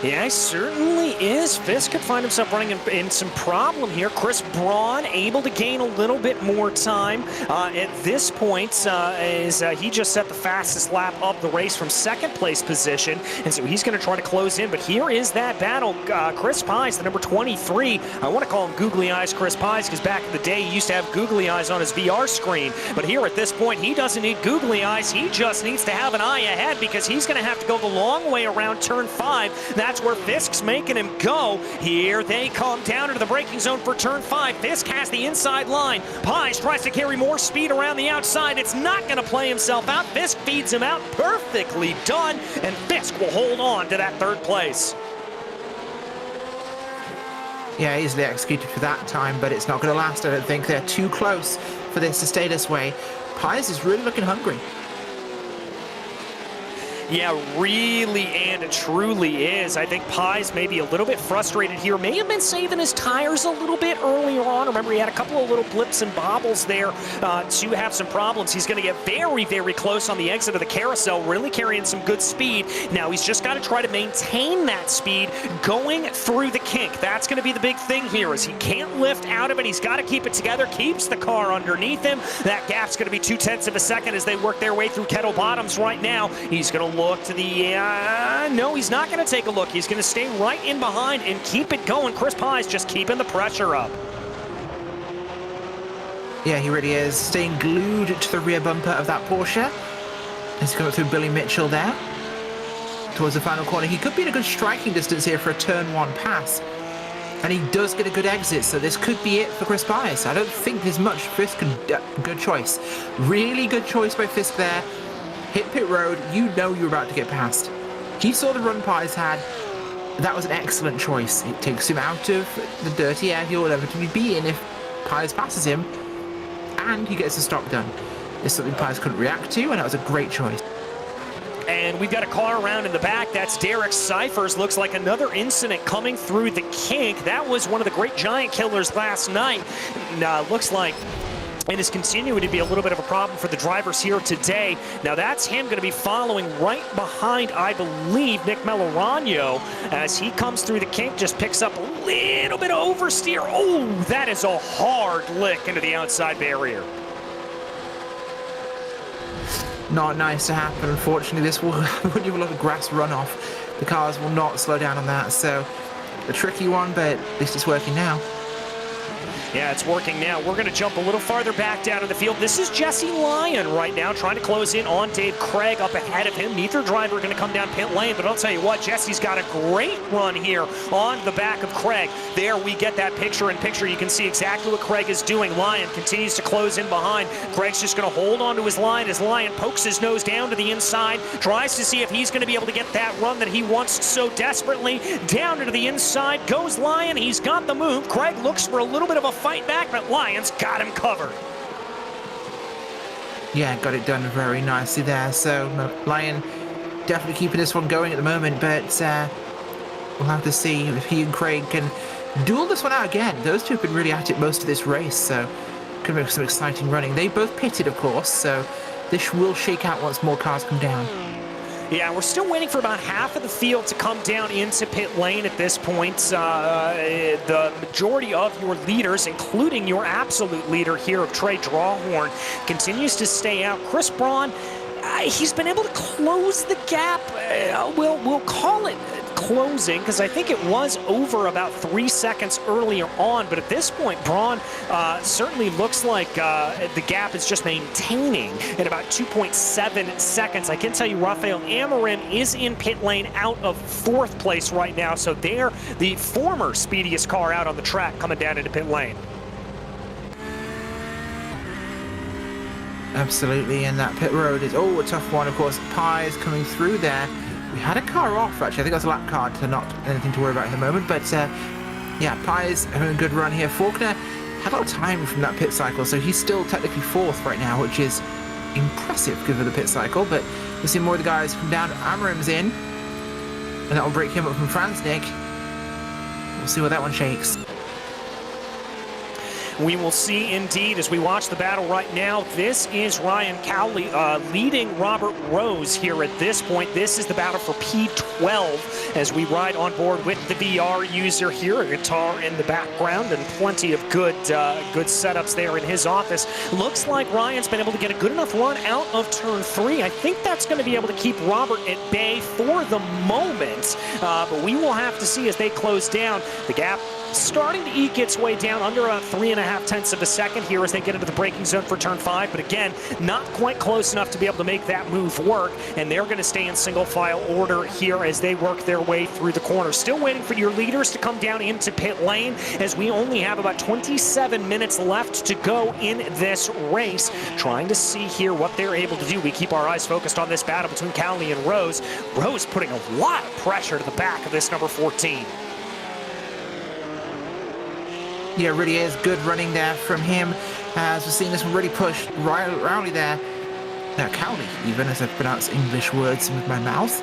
Yeah, he certainly is. Fisk could find himself running in some problem here. Chris Braun able to gain a little bit more time at this point as he just set the fastest lap of the race from 2nd place position, and so he's going to try to close in. But here is that battle. Chris Pies, the number 23. I want to call him Googly Eyes Chris Pies, because back in the day he used to have googly eyes on his VR screen. But here at this point, he doesn't need googly eyes. He just needs to have an eye ahead, because he's going to have to go the long way around turn 5. That's where Fisk's making him go. Here they come down into the braking zone for turn 5. Fisk has the inside line. Pies tries to carry more speed around the outside. It's not going to play himself out. Fisk feeds him out. Perfectly done. And Fisk will hold on to that 3rd place. Yeah, easily executed for that time, but it's not going to last. I don't think they're too close for this to stay this way. Pies is really looking hungry. Yeah, really and truly is. I think Pies may be a little bit frustrated here. May have been saving his tires a little bit earlier on. Remember, he had a couple of little blips and bobbles there to have some problems. He's going to get very, very close on the exit of the carousel, really carrying some good speed. Now, he's just got to try to maintain that speed going through the kink. That's going to be the big thing here, is he can't lift out of it. He's got to keep it together, keeps the car underneath him. That gap's going to be 0.2 of a second as they work their way through Kettle Bottoms right now. He's going to look to the, no, he's not going to take a look. He's going to stay right in behind and keep it going. Chris Pies just keeping the pressure up. Yeah, he really is. Staying glued to the rear bumper of that Porsche. He's going through Billy Mitchell there towards the final corner. He could be in a good striking distance here for a turn 1 pass. And he does get a good exit, so this could be it for Chris Pies. I don't think there's much. Fisk, good choice. Really good choice by Fisk there. Hit pit road, you know you're about to get past. He saw the run Pies had. That was an excellent choice. It takes him out of the dirty air he'll inevitably be in if Pies passes him, and he gets the stop done. It's something Pies couldn't react to, and that was a great choice. And we've got a car around in the back. That's Derek Cyphers. Looks like another incident coming through the kink. That was one of the great giant killers last night. Looks like it is continuing to be a little bit of a problem for the drivers here today. Now that's him going to be following right behind, I believe, Nick Melorano as he comes through the kink, just picks up a little bit of oversteer. Oh, that is a hard lick into the outside barrier. Not nice to happen. Unfortunately, this will when you have a lot of grass runoff. The cars will not slow down on that. So a tricky one, but at least it's working now. Yeah, it's working now. We're going to jump a little farther back down to the field. This is Jesse Lyon right now trying to close in on Dave Craig up ahead of him. Neither driver going to come down pit lane, but I'll tell you what, Jesse's got a great run here on the back of Craig. There we get that picture-in-picture. You can see exactly what Craig is doing. Lyon continues to close in behind. Craig's just going to hold on to his line as Lyon pokes his nose down to the inside, tries to see if he's going to be able to get that run that he wants so desperately. Down into the inside goes Lyon. He's got the move. Craig looks for a little bit of a fight back, but Lyon's got him covered. Yeah, got it done very nicely there. So Lyon definitely keeping this one going at the moment, but we'll have to see if he and Craig can duel this one out again. Those two have been really at it most of this race, so could make some exciting running. They both pitted, of course, so this will shake out once more cars come down. Yeah, we're still waiting for about half of the field to come down into pit lane at this point. The majority of your leaders, including your absolute leader here of Trey Drawhorn, continues to stay out. Chris Braun, he's been able to close the gap. We'll call it closing, because I think it was over about 3 seconds earlier on, but at this point Braun certainly looks like the gap is just maintaining at about 2.7 seconds. I can tell you Rafael Amarim is in pit lane out of 4th place right now, so they're the former speediest car out on the track coming down into pit lane. Absolutely, and that pit road is a tough one. Of course, Pies coming through there. We had a car off, actually. I think that's a lap car, so not anything to worry about at the moment. But, yeah, Pies having a good run here. Faulkner had a lot of time from that pit cycle, so he's still technically 4th right now, which is impressive given the pit cycle. But we'll see more of the guys come down. Amarim's in, and that will break him up from Franznik. We'll see where that one shakes. We will see indeed as we watch the battle right now. This is Ryan Cowley leading Robert Rose here at this point. This is the battle for P12 as we ride on board with the VR user here. A guitar in the background and plenty of good setups there in his office. Looks like Ryan's been able to get a good enough run out of turn 3. I think that's going to be able to keep Robert at bay for the moment, but we will have to see as they close down. The gap starting to eke its way down under about 3.5 tenths of a second here as they get into the braking zone for turn 5, but again, not quite close enough to be able to make that move work, and they're going to stay in single file order here as they work their way through the corner. Still waiting for your leaders to come down into pit lane as we only have about 27 minutes left to go in this race. Trying to see here what they're able to do. We keep our eyes focused on this battle between Cowley and Rose. Rose putting a lot of pressure to the back of this number 14. Yeah, it really is good running there from him. As we're seeing this one really push Rowley there. Now, Cowley, even as I pronounce English words with my mouth.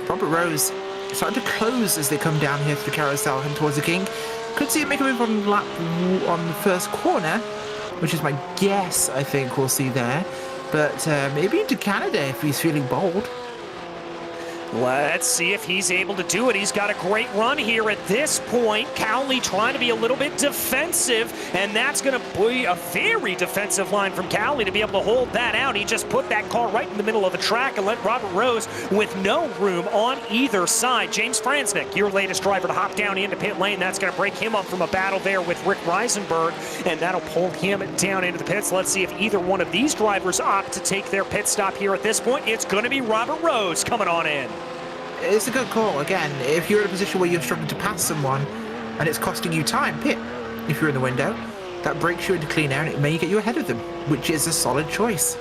Robert Rose starting to close as they come down here to the carousel and towards the King. Could see him make a move on the first corner, which is my guess, I think we'll see there. But maybe into Canada if he's feeling bold. Let's see if he's able to do it. He's got a great run here at this point. Cowley trying to be a little bit defensive, and that's going to be a very defensive line from Cowley to be able to hold that out. He just put that car right in the middle of the track and let Robert Rose with no room on either side. James Franznik, your latest driver to hop down into pit lane. That's going to break him up from a battle there with Rick Reisenberg, and that'll pull him down into the pits. Let's see if either one of these drivers opt to take their pit stop here at this point. It's going to be Robert Rose coming on in. It's a good call. Again, if you're in a position where you're struggling to pass someone and it's costing you time, pit. If you're in the window, that breaks you into clean air and it may get you ahead of them, which is a solid choice.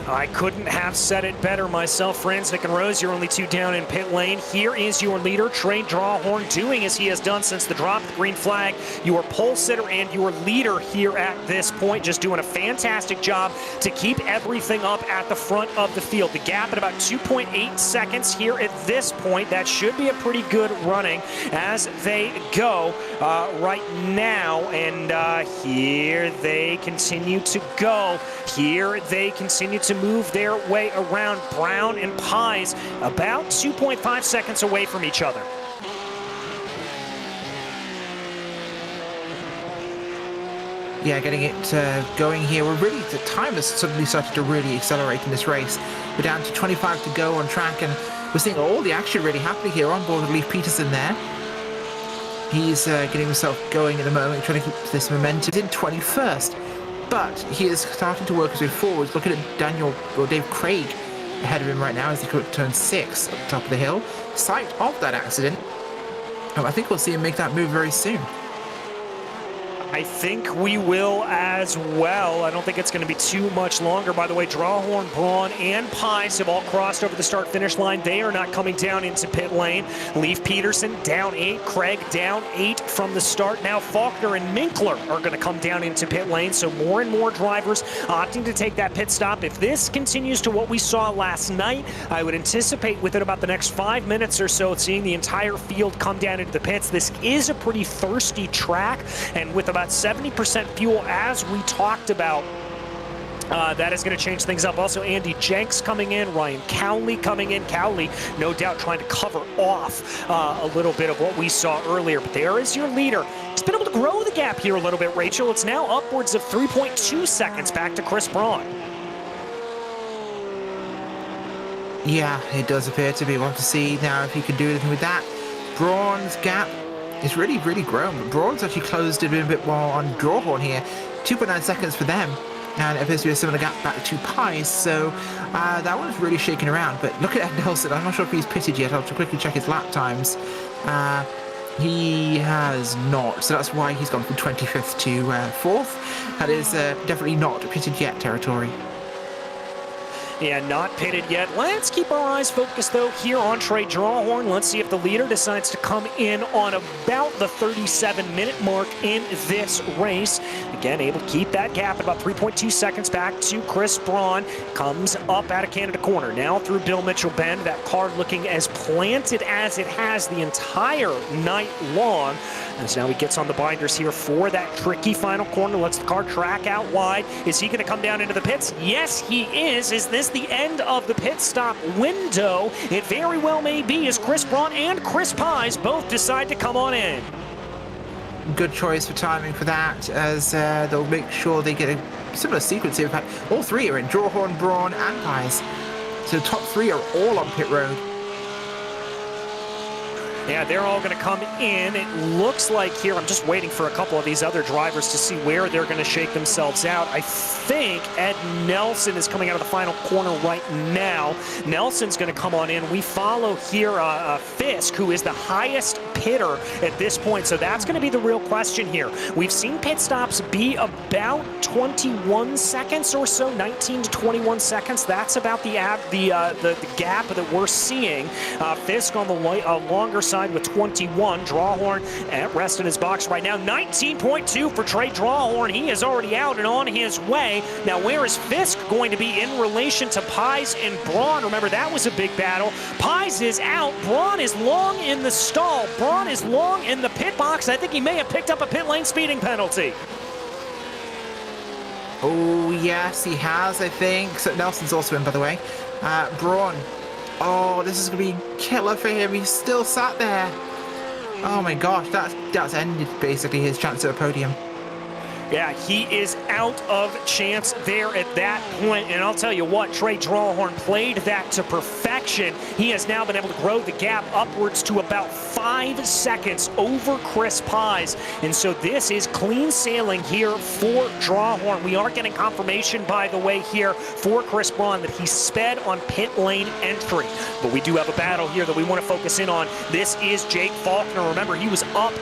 I couldn't have said it better myself. Franznik and Rose, you're only 2 down in pit lane. Here is your leader, Trey Drawhorn, doing as he has done since the drop of the green flag. Your pole sitter and your leader here at this point, just doing a fantastic job to keep everything up at the front of the field. The gap at about 2.8 seconds here at this point. That should be a pretty good running as they go right now. And here they continue to go. Here they continue to move their way around. Brown and Pies about 2.5 seconds away from each other. yeah, getting it going here. We're really, the time has suddenly started to really accelerate in this race. We're down to 25 to go on track, and we're seeing all the action really happening here on board with Leif Peterson there. He's getting himself going at the moment, trying to keep this momentum. He's in 21st, but he is starting to work his way forwards. Looking at Dave Craig ahead of him right now as he could turn 6 at the top of the hill. Sight of that accident. I think we'll see him make that move very soon. I think we will as well. I don't think it's going to be too much longer. By the way, Drawhorn, Braun, and Pies have all crossed over the start-finish line. They are not coming down into pit lane. Leif Peterson down 8. Craig down 8 from the start. Now Faulkner and Minkler are going to come down into pit lane. So more and more drivers opting to take that pit stop. If this continues to what we saw last night, I would anticipate within about the next 5 minutes or so seeing the entire field come down into the pits. This is a pretty thirsty track, and with about 70% fuel, as we talked about, that is going to change things up. Also, Andy Jenks coming in, Ryan Cowley coming in. Cowley, no doubt, trying to cover off a little bit of what we saw earlier. But there is your leader. He's been able to grow the gap here a little bit, Rachel. It's now upwards of 3.2 seconds back to Chris Braun. Yeah, it does appear to be. We'll have to see now if he can do anything with that. Braun's gap is really, really grown. But Braun's actually closed it a bit more on Drawhorn here. 2.9 seconds for them. And it appears to be a similar gap back to Pies. So that one's really shaking around. But look at Ed Nelson. I'm not sure if he's pitted yet. I'll have to quickly check his lap times. He has not. So that's why he's gone from 25th to 4th. That is definitely not pitted yet territory. Yeah, not pitted yet. Let's keep our eyes focused, though, here on Trey Drawhorn. Let's see if the leader decides to come in on about the 37-minute mark in this race. Again, able to keep that gap at about 3.2 seconds back to Chris Braun. Comes up out of Canada Corner. Now through Bill Mitchell Bend. That car looking as planted as it has the entire night long. As now he gets on the binders here for that tricky final corner. Lets the car track out wide. Is he going to come down into the pits? Yes, he is. Is this the end of the pit stop window? It very well may be, as Chris Braun and Chris Pies both decide to come on in. Good choice for timing for that, as they'll make sure they get a similar sequence here. In fact, all three are in: Drawhorn, Braun, and Pies. So the top three are all on pit road. Yeah, they're all going to come in. It looks like here, I'm just waiting for a couple of these other drivers to see where they're going to shake themselves out. I think Ed Nelson is coming out of the final corner right now. Nelson's going to come on in. We follow here Fisk, who is the highest pitter at this point. So that's going to be the real question here. We've seen pit stops be about 21 seconds or so, 19 to 21 seconds. That's about the gap that we're seeing. Fisk on the longer side with 21. Drawhorn at rest in his box right now. 19.2 for Trey Drawhorn. He is already out and on his way. Now, where is Fisk going to be in relation to Pies and Braun? Remember, that was a big battle. Pies is out. Braun is long in the stall. Braun is long in the pit box. I think he may have picked up a pit lane speeding penalty. Oh, yes, he has, I think. So Nelson's also in, by the way. Braun. Oh, this is going to be killer for him. He's still sat there. Oh my gosh, that's ended basically his chance at a podium. Yeah, he is out of chance there at that point. And I'll tell you what, Trey Drawhorn played that to perfection. He has now been able to grow the gap upwards to about 5 seconds over Chris Pies. And so this is clean sailing here for Drawhorn. We are getting confirmation, by the way, here for Chris Braun that he sped on pit lane entry. But we do have a battle here that we want to focus in on. This is Jake Faulkner. Remember, he was up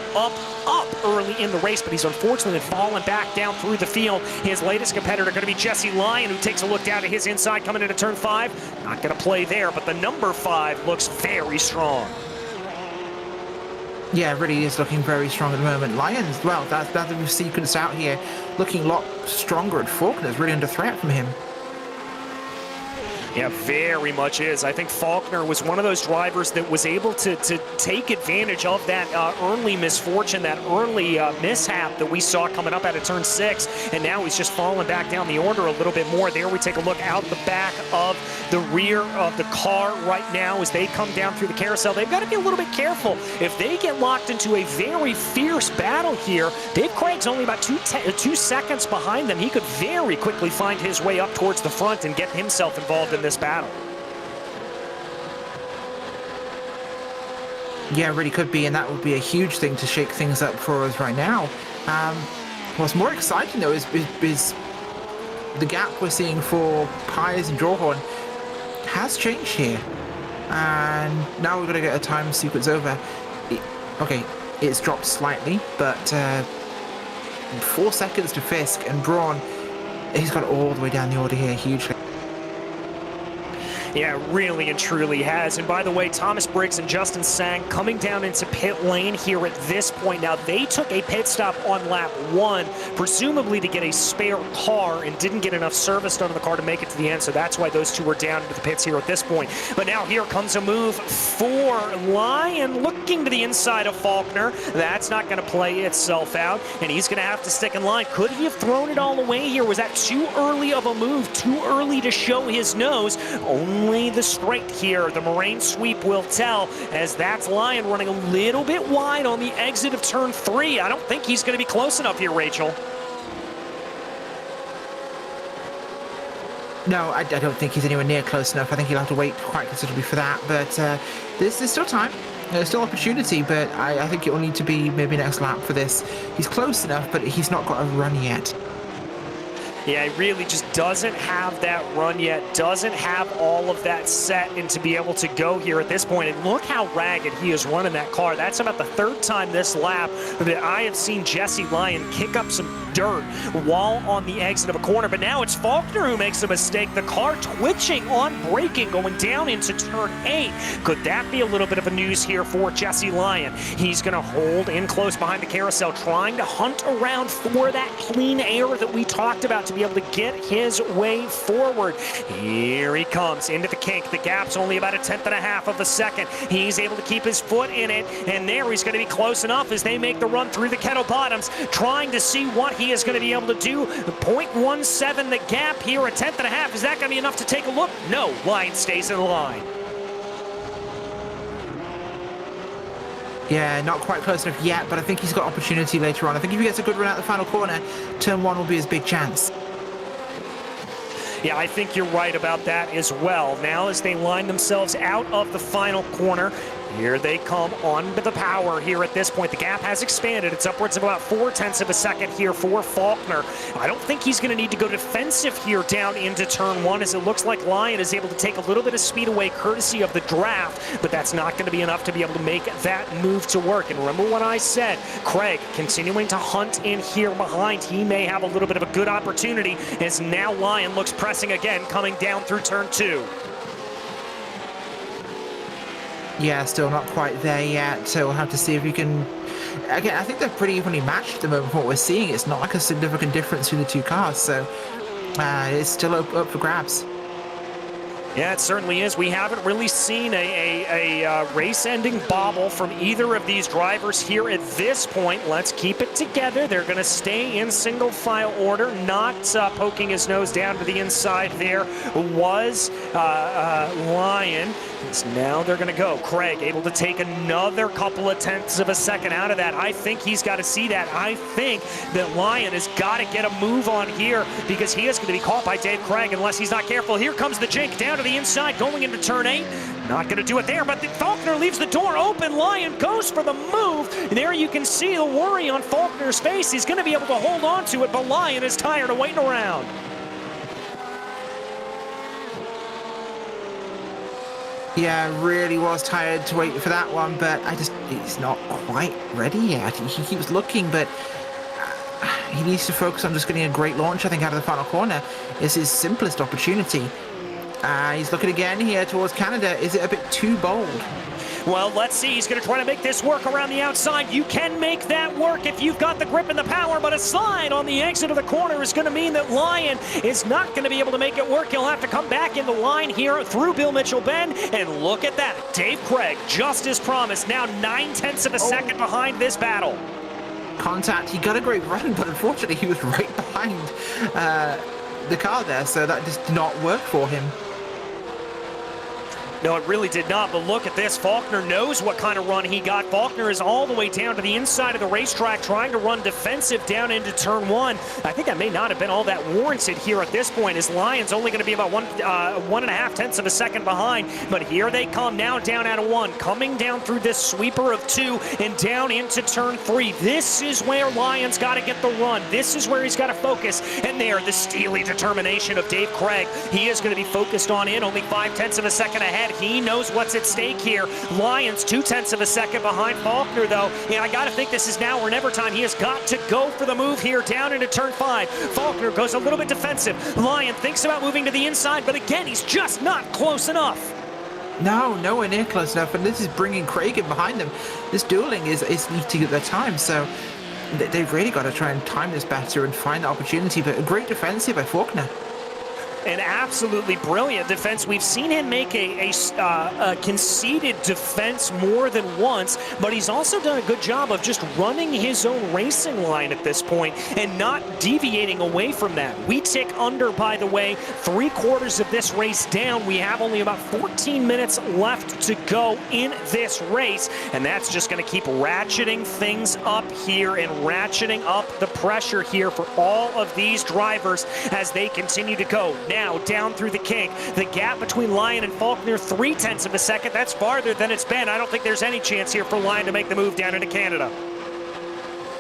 early in the race, but he's unfortunately fallen back down through the field. His latest competitor going to be Jesse Lyon, who takes a look down to his inside coming into turn 5. Not going to play there, but the number 5 looks very strong. Yeah, it really is looking very strong at the moment. Lyons, well, that's that we've sequenced out here, looking a lot stronger, and Faulkner's really under threat from him. Yeah, very much is. I think Faulkner was one of those drivers that was able to take advantage of that early misfortune, that early mishap that we saw coming up out of turn 6, and now he's just falling back down the order a little bit more. There we take a look out the back of the rear of the car right now as they come down through the carousel. They've got to be a little bit careful. If they get locked into a very fierce battle here, Dave Craig's only about 2 seconds behind them. He could very quickly find his way up towards the front and get himself involved in this battle. Yeah, it really could be, and that would be a huge thing to shake things up for us right now. What's more exciting, though, is the gap we're seeing for Pies and Drawhorn has changed here. And now we're going to get a time sequence over. Okay, it's dropped slightly, but 4 seconds to Fisk, and Braun, he's got it all the way down the order here, hugely. Yeah, really and truly has. And by the way, Thomas Briggs and Justin Sang coming down into pit lane here at this point. Now, they took a pit stop on lap 1, presumably to get a spare car, and didn't get enough service done on the car to make it to the end. So that's why those two are down into the pits here at this point. But now here comes a move for Lyon, looking to the inside of Faulkner. That's not going to play itself out, and he's going to have to stick in line. Could he have thrown it all away here? Was that too early of a move? Too early to show his nose? Only the straight here, the Moraine sweep will tell, as that's Lyon running a little bit wide on the exit of turn 3. I don't think he's going to be close enough here, Rachel. No, I don't think he's anywhere near close enough. I think he'll have to wait quite considerably for that, but there's still time. There's still opportunity, but I think it will need to be maybe next lap for this. He's close enough, but he's not got a run yet. Yeah, he really just doesn't have that run yet, doesn't have all of that set and to be able to go here at this point. And look how ragged he is running that car. That's about the 3rd time this lap that I have seen Jesse Lyon kick up some dirt while on the exit of a corner. But now it's Faulkner who makes a mistake. The car twitching on braking going down into turn 8. Could that be a little bit of a news here for Jesse Lyon? He's going to hold in close behind the carousel, trying to hunt around for that clean air that we talked about to be able to get his way forward. Here he comes into the kink. The gap's only about 1/10 of a second. He's able to keep his foot in it, and there he's going to be close enough as they make the run through the kettle bottoms, trying to see what he is going to be able to do. 0.17 the gap here, 1/10. Is that going to be enough to take a look? No, Lyon stays in line. Yeah, not quite close enough yet, but I think he's got opportunity later on. I think if he gets a good run out the final corner, turn 1 will be his big chance. Yeah, I think you're right about that as well. Now as they line themselves out of the final corner, here they come on to the power here at this point. The gap has expanded. It's upwards of about 0.4 of a second here for Faulkner. I don't think he's going to need to go defensive here down into turn 1, as it looks like Lyon is able to take a little bit of speed away courtesy of the draft, but that's not going to be enough to be able to make that move to work. And remember what I said, Craig continuing to hunt in here behind. He may have a little bit of a good opportunity, as now Lyon looks pressing again coming down through turn 2. Yeah, still not quite there yet, so we'll have to see if we can... Again, I think they're pretty evenly matched at the moment from what we're seeing. It's not like a significant difference between the two cars, so it's still up for grabs. Yeah, it certainly is. We haven't really seen a race-ending bobble from either of these drivers here at this point. Let's keep it together. They're going to stay in single-file order, not poking his nose down to the inside. There was Lyon. Now they're going to go. Craig able to take another couple of tenths of a second out of that. I think he's got to see that. I think that Lyon has got to get a move on here, because he is going to be caught by Dave Craig unless he's not careful. Here comes the jink down to the inside going into turn 8. Not going to do it there, but Faulkner leaves the door open. Lyon goes for the move. There you can see the worry on Faulkner's face. He's going to be able to hold on to it, but Lyon is tired of waiting around. Yeah, really was tired to wait for that one, but he's not quite ready yet. He keeps looking, but he needs to focus on just getting a great launch, I think, out of the final corner. It's his simplest opportunity. He's looking again here towards Canada. Is it a bit too bold? Well, let's see. He's going to try to make this work around the outside. You can make that work if you've got the grip and the power, but a slide on the exit of the corner is going to mean that Lyon is not going to be able to make it work. He'll have to come back in the line here through Bill Mitchell Bend, and look at that. Dave Craig, just as promised, now 9/10 of a second behind this battle. Contact, he got a great run, but unfortunately he was right behind the car there, so that just did not work for him. No, it really did not, but look at this. Faulkner knows what kind of run he got. Faulkner is all the way down to the inside of the racetrack trying to run defensive down into turn one. I think that may not have been all that warranted here at this point, as Lyon's only going to be about 1.5 of a second behind, but here they come now down out of one, coming down through this sweeper of two and down into turn three. This is where Lyon's got to get the run. This is where he's got to focus, and there, the steely determination of Dave Craig. He is going to be focused on in, only 0.5 of a second ahead. He knows what's at stake here. Lyons 0.2 of a second behind Faulkner, though. And I got to think this is now or never time. He has got to go for the move here down into turn 5. Faulkner goes a little bit defensive. Lyon thinks about moving to the inside, but again, he's just not close enough. No, nowhere near close enough, and this is bringing Craig in behind them. This dueling is eating at their time, so they've really got to try and time this better and find the opportunity, but a great defense here by Faulkner. An absolutely brilliant defense. We've seen him make a conceded defense more than once, but he's also done a good job of just running his own racing line at this point and not deviating away from that. We tick under, by the way, 3/4 of this race down. We have only about 14 minutes left to go in this race, and that's just going to keep ratcheting things up here and ratcheting up the pressure here for all of these drivers as they continue to go. Now down through the kink. The gap between Lyon and Faulkner, 0.3 of a second. That's farther than it's been. I don't think there's any chance here for Lyon to make the move down into Canada.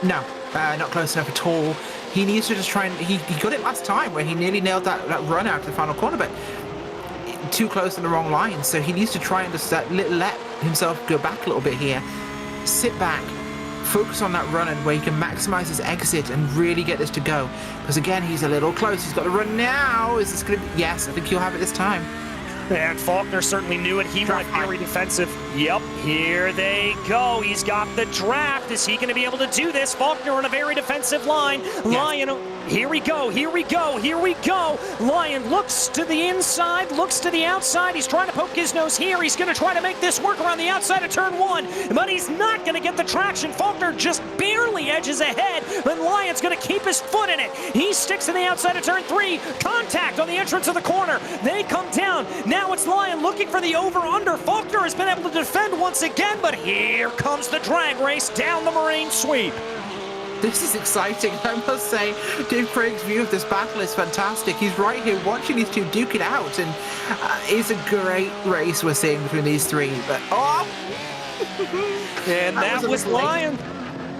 No, not close enough at all. He needs to just try and... He got it last time where he nearly nailed that run out to the final corner, but too close on the wrong line. So he needs to try and just let himself go back a little bit here. Sit back. Focus on that run and where he can maximize his exit and really get this to go. Because again, he's a little close. He's got to run now. Is this going to be... Yes, I think he'll have it this time. And Faulkner certainly knew it. He went very defensive. Yep, here they go. He's got the draft. Is he going to be able to do this? Faulkner on a very defensive line. Yes. Lyon, here we go, here we go, here we go. Lyon looks to the inside, looks to the outside. He's trying to poke his nose here. He's going to try to make this work around the outside of turn 1, but he's not going to get the traction. Faulkner just barely edges ahead, but Lyon's going to keep his foot in it. He sticks to the outside of turn 3. Contact on the entrance of the corner. They come down. Now it's Lyon looking for the over-under. Faulkner has been able to defend once again, but here comes the drag race down the Marine sweep. This is exciting, I must say. Dave Craig's view of this battle is fantastic. He's right here watching these two duke it out, and it's a great race we're seeing between these three. But and that was Lyon.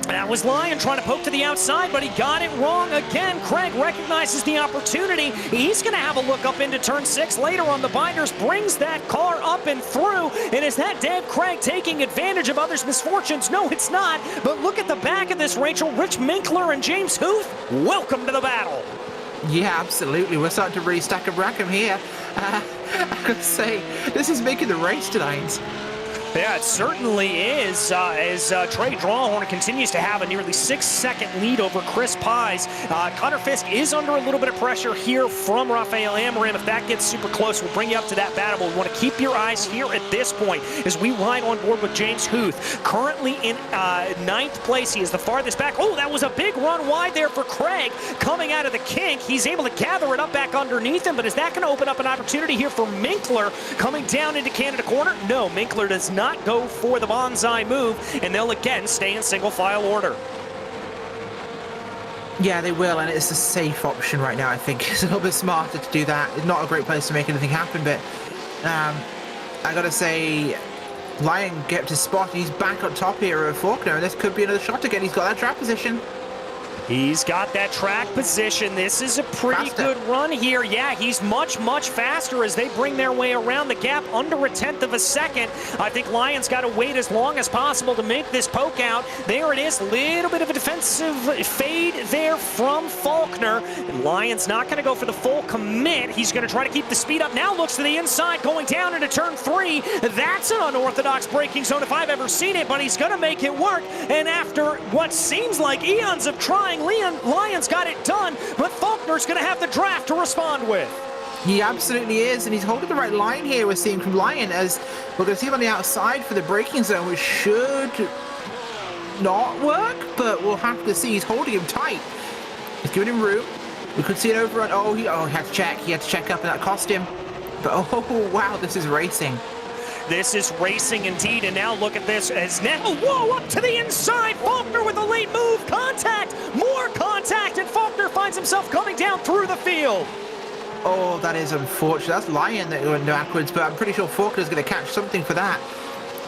That was Lyon trying to poke to the outside, but he got it wrong again. Craig recognizes the opportunity. He's going to have a look up into turn 6 later on the binders, brings that car up and through. And is that Dave Craig taking advantage of others' misfortunes? No, it's not. But look at the back of this, Rachel. Rich Minkler and James Huth, welcome to the battle. Yeah, absolutely. We're starting to really stack a Rackham here. I gotta say, this is making the race tonight. Yeah, it certainly is, as Trey Drawhorn continues to have a nearly 6-second lead over Chris Pies. Connor Fisk is under a little bit of pressure here from Rafael Amarim. If that gets super close, we'll bring you up to that battle. But we want to keep your eyes here at this point as we ride on board with James Huth. Currently in 9th place, he is the farthest back. Oh, that was a big run wide there for Craig coming out of the kink. He's able to gather it up back underneath him, but is that going to open up an opportunity here for Minkler coming down into Canada corner? No, Minkler does not go for the bonsai move, and they'll again stay in single file order. Yeah, they will, and it's a safe option right now. I think it's a little bit smarter to do that. It's not a great place to make anything happen, but I gotta say, Lyon kept his spot. He's back on top here of Faulkner, and this could be another shot again. He's got that trap position. He's got that track position. This is a pretty Faster. good run here. Yeah, he's much faster as they bring their way around the gap under a 1/10 of a second. I think Lyon's got to wait as long as possible to make this poke out. There it is, little bit of a defensive fade there from Faulkner. And Lyon's not going to go for the full commit. He's going to try to keep the speed up. Now looks to the inside, going down into turn 3. That's an unorthodox braking zone if I've ever seen it, but he's going to make it work. And after what seems like eons of trying, Lyon's got it done, but Faulkner's going to have the draft to respond with. He absolutely is, and he's holding the right line here, we're seeing from Lyon, as we're going to see him on the outside for the braking zone, which should not work, but we'll have to see. He's holding him tight. He's giving him room. We could see an overrun. Oh, he had to check. He had to check up, and that cost him. But oh, wow, this is racing. This is racing indeed, and now look at this as now, whoa, up to the inside, Faulkner with a late move, contact, more contact, and Faulkner finds himself coming down through the field. Oh, that is unfortunate. That's Lyon that went backwards, but I'm pretty sure Faulkner's going to catch something for that,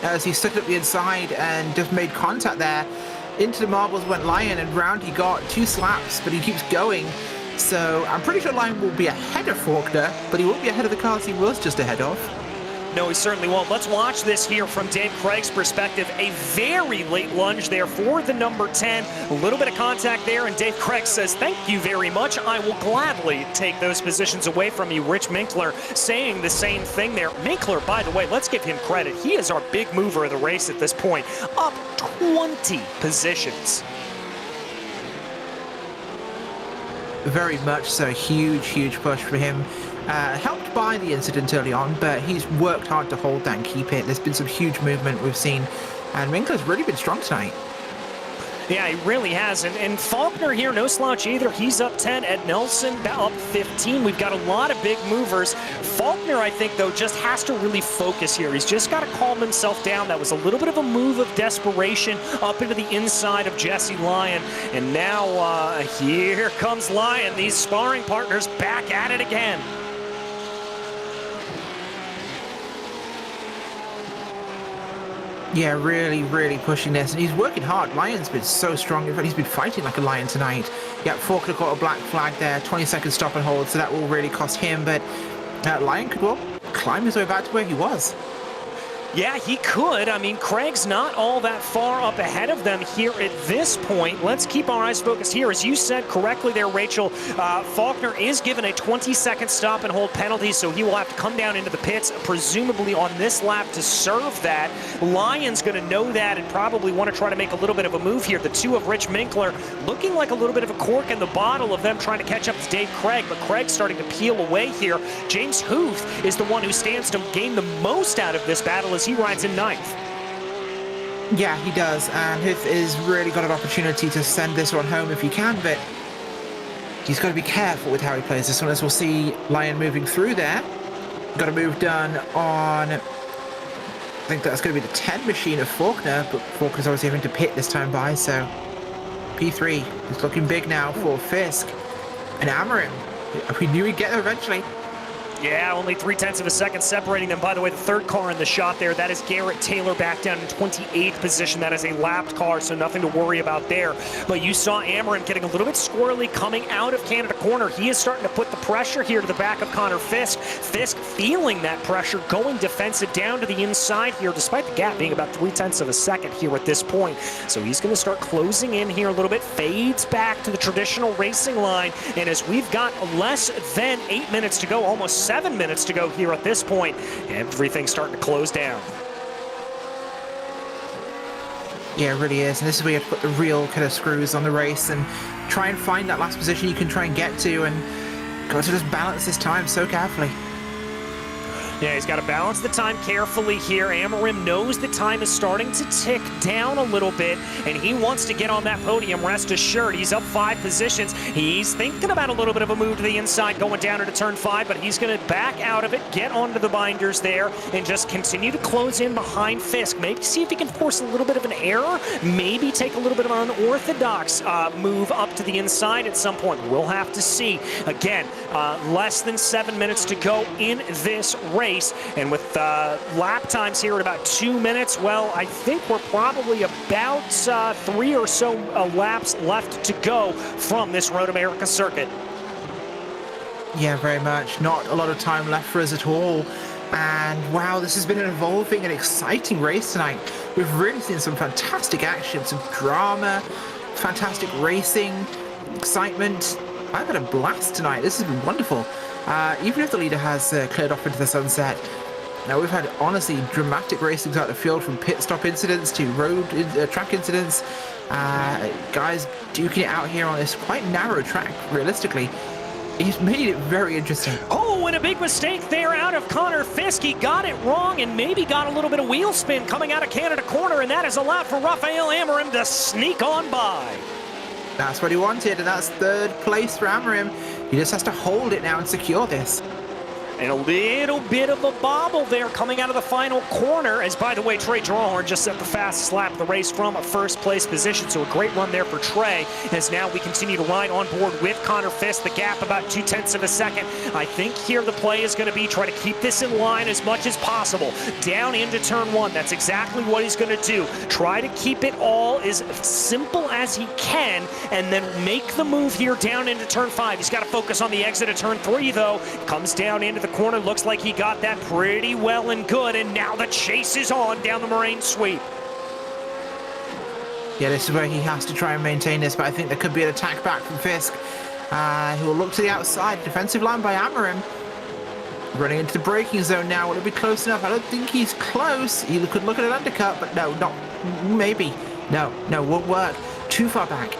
as he stuck it up the inside and just made contact there. Into the marbles went Lyon, and round he got 2 slaps, but he keeps going. So I'm pretty sure Lyon will be ahead of Faulkner, but he won't be ahead of the cars he was just ahead of. No, he certainly won't. Let's watch this here from Dave Craig's perspective. A very late lunge there for the number 10. A little bit of contact there, and Dave Craig says, thank you very much. I will gladly take those positions away from you. Rich Minkler saying the same thing there. Minkler, by the way, let's give him credit. He is our big mover of the race at this point. Up 20 positions. Very much so. Huge push for him. Helped by the incident early on, but he's worked hard to hold that and keep it. There's been some huge movement we've seen, and Winkler's really been strong tonight. Yeah, he really has. And Faulkner here, no slouch either. He's up 10. Ed Nelson up 15. We've got a lot of big movers. Faulkner, I think, though, just has to really focus here. He's just got to calm himself down. That was a little bit of a move of desperation up into the inside of Jesse Lyon. And now here comes Lyon. These sparring partners back at it again. Yeah, really pushing this, and he's working hard. Lyon's been so strong. In fact, he's been fighting like a lion tonight. Yeah, Faulkner got a black flag there, 20-second stop and hold, so that will really cost him, but Lyon could, well, climb his way back to where he was. Yeah, he could. I mean, Craig's not all that far up ahead of them here at this point. Let's keep our eyes focused here. As you said correctly there, Rachel, Faulkner is given a 20-second stop and hold penalty, so he will have to come down into the pits, presumably on this lap, to serve that. Lyon's going to know that and probably want to try to make a little bit of a move here. The two of Rich Minkler looking like a little bit of a cork in the bottle of them trying to catch up to Dave Craig, but Craig's starting to peel away here. James Huth is the one who stands to gain the most out of this battle as he rides in 9th. Yeah, he does, and Huth is really got an opportunity to send this one home if he can, but he's got to be careful with how he plays this one, as we'll see Lyon moving through there. Got a move done on, I think that's going to be the 10 machine of Faulkner, but Faulkner's obviously having to pit this time by, so P3 is looking big now for Fisk and Amarim. We knew he'd get there eventually. Yeah, only 0.3 of a second separating them. By the way, the third car in the shot there, that is Garrett Taylor back down in 28th position. That is a lapped car, so nothing to worry about there. But you saw Amarim getting a little bit squirrely coming out of Canada corner. He is starting to put the pressure here to the back of Connor Fisk. Fisk feeling that pressure, going defensive down to the inside here, despite the gap being about 0.3 of a second here at this point. So he's going to start closing in here a little bit, fades back to the traditional racing line. And as we've got less than 8 minutes to go, almost 7 minutes to go here at this point, everything's starting to close down. Yeah, it really is, and this is where you have to put the real kind of screws on the race and try and find that last position you can try and get to, and got to just balance this time so carefully. Yeah, he's got to balance the time carefully here. Amarim knows the time is starting to tick down a little bit, and he wants to get on that podium, rest assured. He's up 5 positions. He's thinking about a little bit of a move to the inside going down into turn 5, but he's going to back out of it, get onto the binders there, and just continue to close in behind Fisk. Maybe see if he can force a little bit of an error, maybe take a little bit of an unorthodox move up to the inside at some point. We'll have to see. Again, less than 7 minutes to go in this race. race. And with lap times here at about 2 minutes, well, I think we're probably about 3 or so laps left to go from this Road America circuit. Yeah, very much. Not a lot of time left for us at all. And wow, this has been an evolving and exciting race tonight. We've really seen some fantastic action, some drama, fantastic racing, excitement. I've had a blast tonight. This has been wonderful. Even if the leader has cleared off into the sunset. Now, we've had, honestly, dramatic racing throughout the field, from pit stop incidents to road track incidents. Guys duking it out here on this quite narrow track, realistically. He's made it very interesting. Oh, and a big mistake there out of Connor Fisk. He got it wrong and maybe got a little bit of wheel spin coming out of Canada corner, and that has allowed for Raphael Amorim to sneak on by. That's what he wanted, and that's third place for Amorim. He just has to hold it now and secure this. And a little bit of a bobble there coming out of the final corner, as, by the way, Trey Drawhorn just set the fastest lap of the race from a first place position, so a great run there for Trey, as now we continue to ride on board with Connor Fisk. The gap about 0.2 of a second. I think here the play is going to be try to keep this in line as much as possible. Down into turn 1, that's exactly what he's going to do. Try to keep it all as simple as he can, and then make the move here down into turn 5. He's got to focus on the exit of turn 3, though. Comes down into the corner, looks like he got that pretty well and good, and now the chase is on down the moraine sweep. Yeah, this is where he has to try and maintain this, but I think there could be an attack back from Fisk, who will look to the outside. Defensive line by Amorim. Running into the braking zone now. Will it be close enough? I don't think he's close. He could look at an undercut, but no, not maybe. No, won't work. Too far back.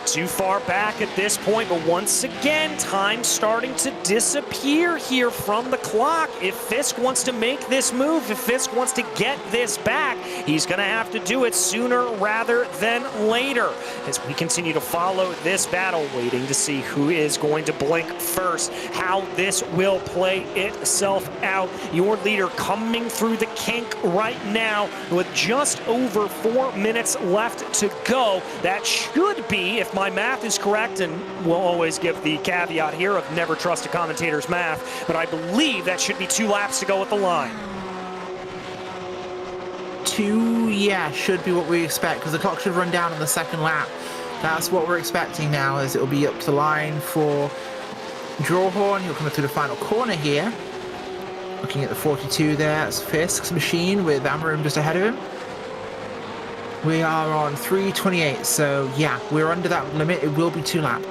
Too far back at this point, but once again, time starting to disappear here from the clock. If Fisk wants to make this move, if Fisk wants to get this back, he's going to have to do it sooner rather than later. As we continue to follow this battle, waiting to see who is going to blink first, how this will play itself out. Your leader coming through the kink right now with just over 4 minutes left to go. That should be, if my math is correct, and we'll always give the caveat here of never trust a commentator's math, but I believe that should be 2 laps to go at the line. 2, yeah, should be what we expect, because the clock should run down on the second lap. That's what we're expecting now, as it'll be up to the line for Drawhorn. He'll come through the final corner here. Looking at the 42 there, that's Fisk's machine with Amorim just ahead of him. We are on 3:28, so yeah, we're under that limit. It will be 2 laps.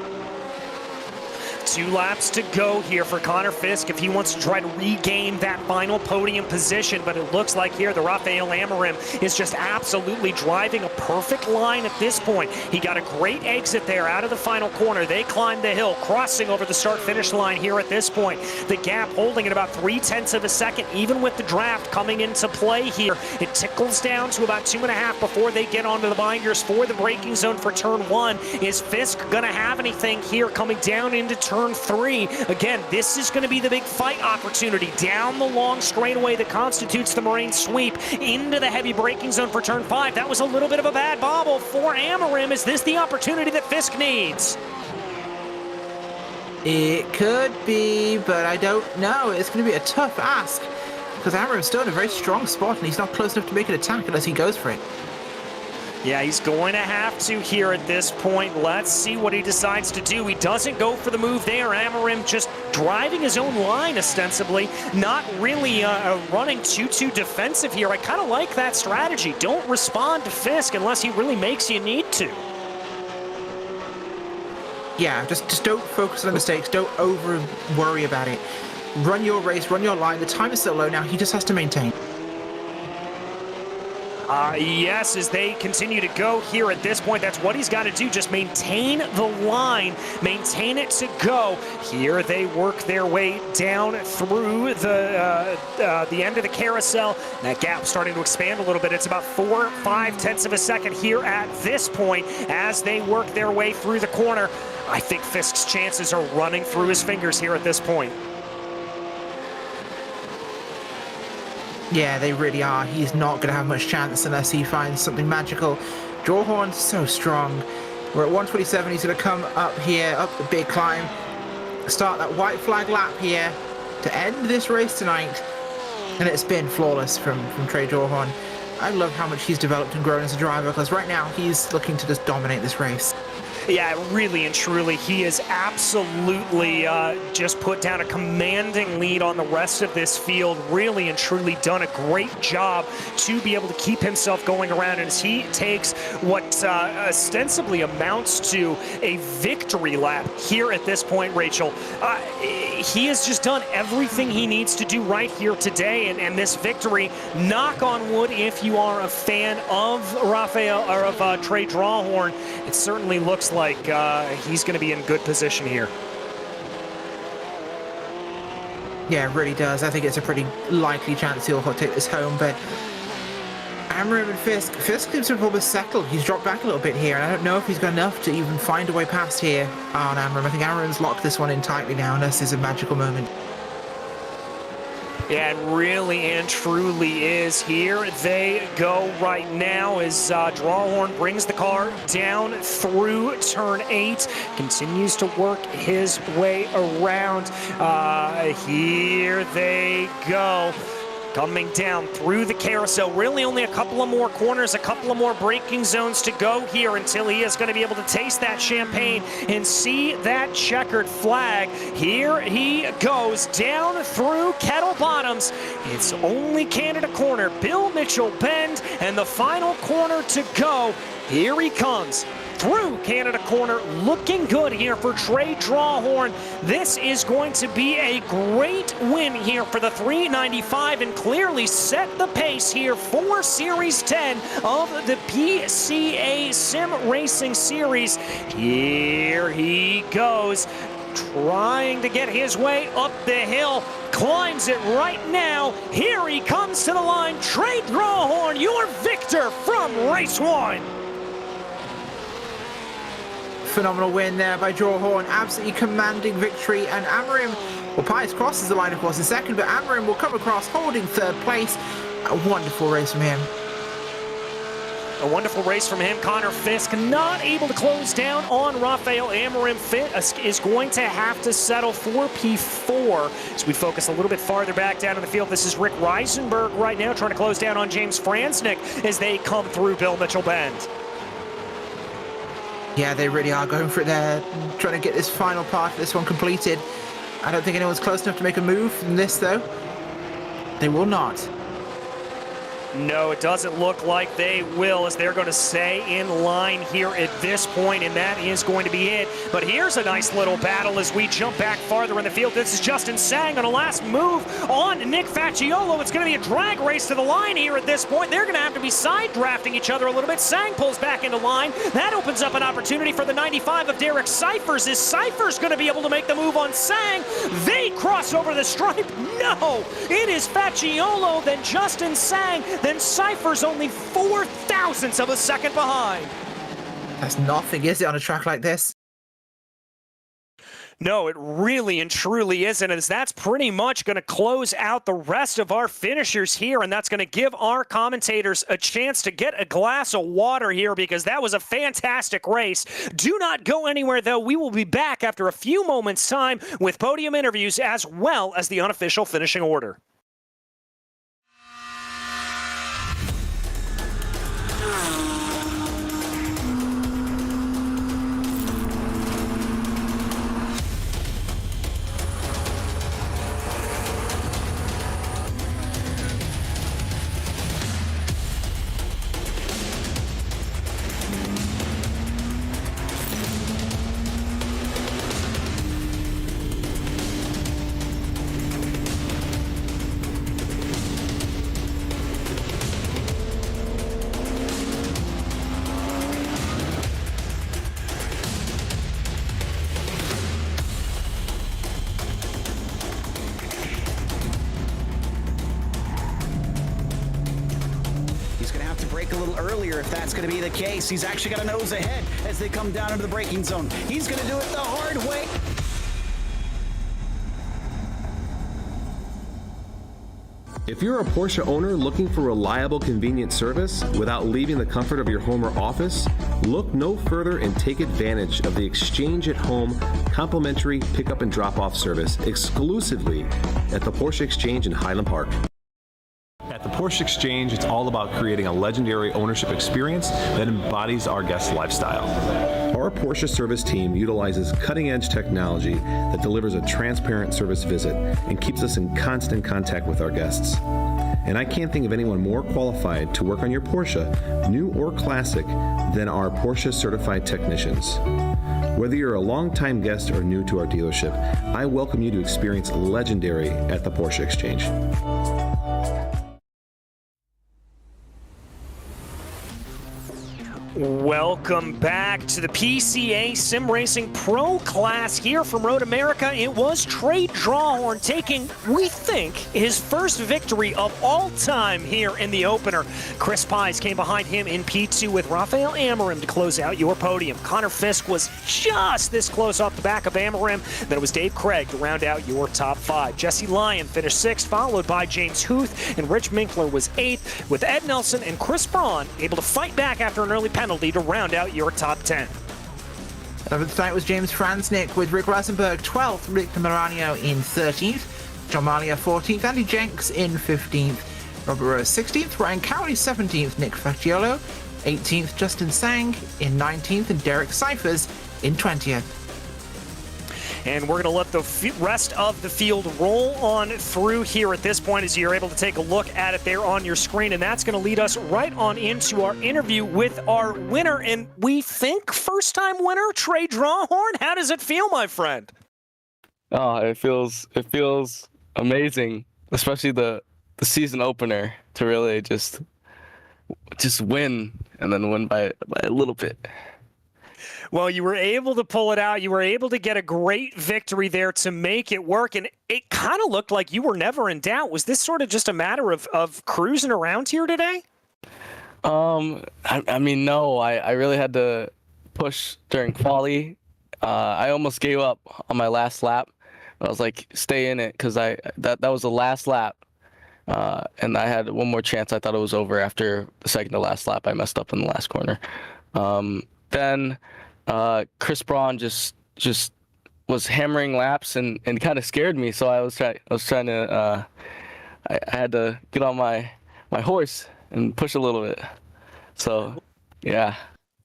2 laps to go here for Connor Fisk if he wants to try to regain that final podium position, but it looks like here the Raphael Amorim is just absolutely driving a perfect line at this point. He got a great exit there out of the final corner. They climbed the hill, crossing over the start-finish line here at this point. The gap holding at about 0.3 of a second, even with the draft coming into play here. It tickles down to about 2.5 before they get onto the binders for the braking zone for turn 1. Is Fisk going to have anything here coming down into turn 3? Again, this is going to be the big fight opportunity down the long straightaway that constitutes the moraine sweep into the heavy braking zone for turn 5. That was a little bit of a bad bobble for Amorim. Is this the opportunity that Fisk needs? It could be, but I don't know. It's going to be a tough ask, because Amorim's still in a very strong spot, and he's not close enough to make an attack unless he goes for it. Yeah, he's going to have to here at this point. Let's see what he decides to do. He doesn't go for the move there. Amorim just driving his own line, ostensibly. Not really running too defensive here. I kind of like that strategy. Don't respond to Fisk unless he really makes you need to. Yeah, just don't focus on the mistakes. Don't over worry about it. Run your race, run your line. The time is so low now. He just has to maintain. Yes, as they continue to go here at this point, that's what he's got to do. Just maintain the line, maintain it to go. Here they work their way down through the end of the carousel. That gap starting to expand a little bit. It's about 4.5 of a second here at this point as they work their way through the corner. I think Fisk's chances are running through his fingers here at this point. Yeah, they really are. He's not going to have much chance unless he finds something magical. Drawhorn's so strong. We're at 127. He's going to come up here, up the big climb, start that white flag lap here, to end this race tonight. And it's been flawless from Trey Drawhorn. I love how much he's developed and grown as a driver, because right now he's looking to just dominate this race. Yeah, really and truly, he has absolutely just put down a commanding lead on the rest of this field. Really and truly done a great job to be able to keep himself going around. And as he takes what ostensibly amounts to a victory lap here at this point, Rachel, he has just done everything he needs to do right here today. And this victory, knock on wood, if you are a fan of Raphael or of Trey Drawhorn, it certainly looks like he's going to be in good position here. Yeah, it really does. I think it's a pretty likely chance he'll take this home, but Amram and Fisk seems to have almost settled. He's dropped back a little bit here, and I don't know if he's got enough to even find a way past here on Amram. I think Amram's locked this one in tightly now, unless there's a magical moment. Yeah, it really and truly is. Here they go right now as Drawhorn brings the car down through turn 8, continues to work his way around. Here they go. Coming down through the carousel. Really only a couple of more corners, a couple of more braking zones to go here until he is going to be able to taste that champagne and see that checkered flag. Here he goes down through Kettle Bottoms. It's only Canada Corner, Bill Mitchell Bend, and the final corner to go. Here he comes through Canada Corner, looking good here for Trey Drawhorn. This is going to be a great win here for the 395 and clearly set the pace here for Series 10 of the PCA Sim Racing Series. Here he goes, trying to get his way up the hill, climbs it right now. Here he comes to the line. Trey Drawhorn, your victor from race 1. Phenomenal win there by Drawhorn, absolutely commanding victory, and Amarim, well, Pius crosses the line of course in second, but Amarim will come across holding third place. A wonderful race from him. A wonderful race from him. Connor Fisk not able to close down on Raphael Amarim. Fisk is going to have to settle for P4. So we focus a little bit farther back down in the field. This is Rick Reisenberg right now trying to close down on James Franznick as they come through Bill Mitchell Bend. Yeah, they really are going for it there, trying to get this final part of this one completed. I don't think anyone's close enough to make a move from this, though. They will not. No, it doesn't look like they will, as they're going to stay in line here at this point, and that is going to be it. But here's a nice little battle as we jump back farther in the field. This is Justin Sang on a last move on Nick Facciolo. It's going to be a drag race to the line here at this point. They're going to have to be side drafting each other a little bit. Sang pulls back into line. That opens up an opportunity for the 95 of Derek Cyphers. Is Cyphers going to be able to make the move on Sang? They cross over the stripe. No, it is Facciolo, then Justin Sang, then Cyphers only 0.004 of a second behind. That's nothing, is it, on a track like this? No, it really and truly isn't, as that's pretty much going to close out the rest of our finishers here, and that's going to give our commentators a chance to get a glass of water here, because that was a fantastic race. Do not go anywhere, though. We will be back after a few moments' time with podium interviews as well as the unofficial finishing order. Brake a little earlier if that's going to be the case. He's actually got a nose ahead as they come down into the braking zone. He's going to do it the hard way. If you're a Porsche owner looking for reliable, convenient service without leaving the comfort of your home or office, look no further and take advantage of the Exchange at Home complimentary pickup and drop-off service exclusively at the Porsche Exchange in Highland Park. At the Porsche Exchange, it's all about creating a legendary ownership experience that embodies our guest lifestyle. Our Porsche service team utilizes cutting-edge technology that delivers a transparent service visit and keeps us in constant contact with our guests. And I can't think of anyone more qualified to work on your Porsche, new or classic, than our Porsche certified technicians. Whether you're a longtime guest or new to our dealership, I welcome you to experience legendary at the Porsche Exchange. Welcome back to the PCA Sim Racing Pro Class here from Road America. It was Trey Drawhorn taking, we think, his first victory of all time here in the opener. Chris Pies came behind him in P2 with Rafael Amorim to close out your podium. Connor Fisk was just this close off the back of Amorim. Then it was Dave Craig to round out your top five. Jesse Lyon finished sixth, followed by James Huth, and Rich Minkler was eighth, with Ed Nelson and Chris Braun able to fight back after an early penalty to round out your top 10. 11th tonight was James Franznick, with Rick Rosenberg 12th, Rick Maranio in 13th, John Malia 14th, Andy Jenks in 15th, Robert Rose 16th, Ryan Cowley 17th, Nick Facciolo 18th, Justin Sang in 19th, and Derek Cyphers in 20th. And we're going to let the rest of the field roll on through here at this point as you're able to take a look at it there on your screen. And that's going to lead us right on into our interview with our winner. And we think first-time winner, Trey Drawhorn. How does it feel, my friend? Oh, it feels amazing, especially the season opener, to really just win and then win by a little bit. Well, you were able to pull it out. You were able to get a great victory there to make it work, and it kind of looked like you were never in doubt. Was this sort of just a matter of cruising around here today? I mean, no. I really had to push during quali. I almost gave up on my last lap. I was like, stay in it, because that was the last lap. And I had one more chance. I thought it was over after the second to last lap. I messed up in the last corner. Then Chris Braun just was hammering laps and kind of scared me. So I was trying to I had to get on my horse and push a little bit. So yeah.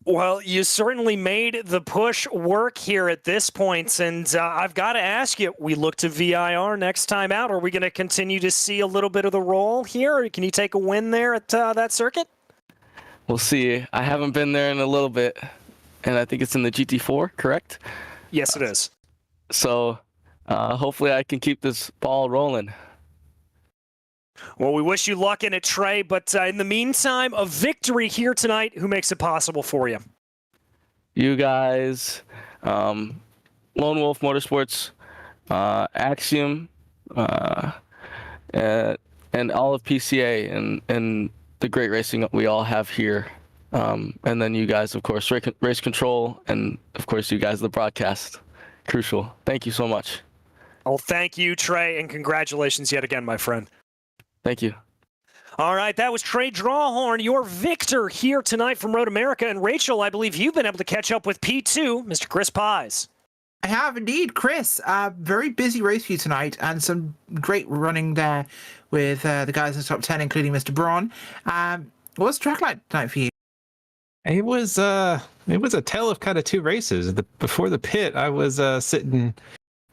Well, you certainly made the push work here at this point, and I've got to ask you, we look to VIR next time out. Are we going to continue to see a little bit of the roll here? Or can you take a win there at that circuit? We'll see. I haven't been there in a little bit, and I think it's in the GT4, correct? Yes, it is. So hopefully I can keep this ball rolling. Well, we wish you luck in it, Trey, but in the meantime, a victory here tonight. Who makes it possible for you? You guys, Lone Wolf Motorsports, Axiom, and all of PCA and the great racing we all have here. And then you guys, of course, Race Control, and of course you guys, the broadcast. Crucial. Thank you so much. Well, thank you, Trey, and congratulations yet again, my friend. Thank you. All right, that was Trey Drawhorn, your victor here tonight from Road America. And Rachel, I believe you've been able to catch up with P2, Mr. Chris Pies. I have indeed, Chris. Very busy race for you tonight, and some great running there with the guys in the top 10, including Mr. Braun. What was the track like tonight for you? It was a tale of kind of two races. Before the pit, I was sitting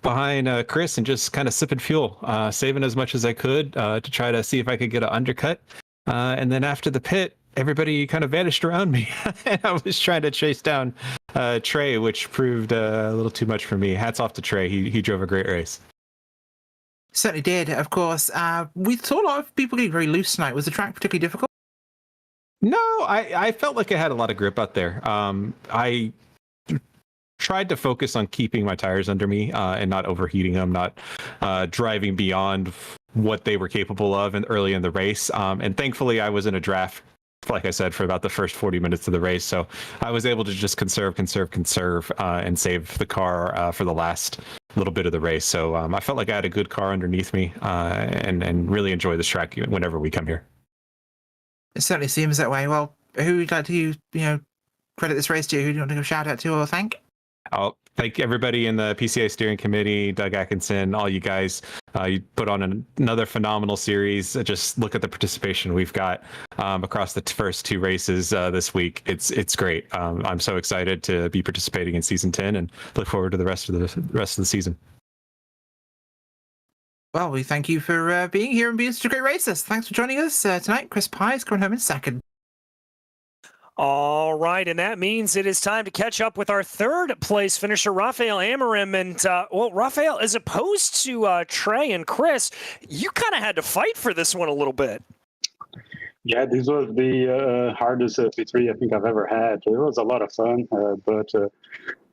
behind Chris and just kind of sipping fuel, saving as much as I could to try to see if I could get an undercut. And then after the pit, everybody kind of vanished around me. And I was trying to chase down Trey, which proved a little too much for me. Hats off to Trey. He drove a great race. Certainly did, of course. We saw a lot of people getting very loose tonight. Was the track particularly difficult? No, I felt like I had a lot of grip out there. I tried to focus on keeping my tires under me and not overheating them, not driving beyond what they were capable of early in the race. And thankfully, I was in a draft like I said, for about the first 40 minutes of the race. So I was able to just conserve, and save the car for the last little bit of the race. So I felt like I had a good car underneath me, and really enjoy this track whenever we come here. It certainly seems that way. Well, who would like to, credit this race to? Who do you want to give a shout out to or thank? I'll thank everybody in the PCA steering committee, Doug Atkinson, all you guys. You put on another phenomenal series. Just look at the participation we've got across the first 2 races this week. It's great. I'm so excited to be participating in season 10 and look forward to the rest of the season. Well, we thank you for being here and being such a great racist. Thanks for joining us tonight. Chris Pye is going home in second. All right, and that means it is time to catch up with our third place finisher, Rafael Amorim. And, Rafael, as opposed to Trey and Chris, you kind of had to fight for this one a little bit. Yeah, this was the hardest P3 I think I've ever had. It was a lot of fun, but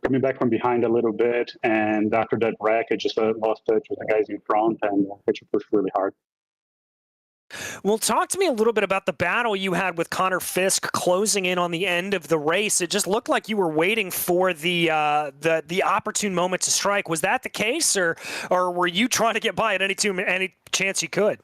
coming back from behind a little bit, and after that wreck, I just lost touch with the guys in front, and had to push really hard. Well, talk to me a little bit about the battle you had with Connor Fisk closing in on the end of the race. It just looked like you were waiting for the opportune moment to strike. Was that the case, or were you trying to get by at any chance you could?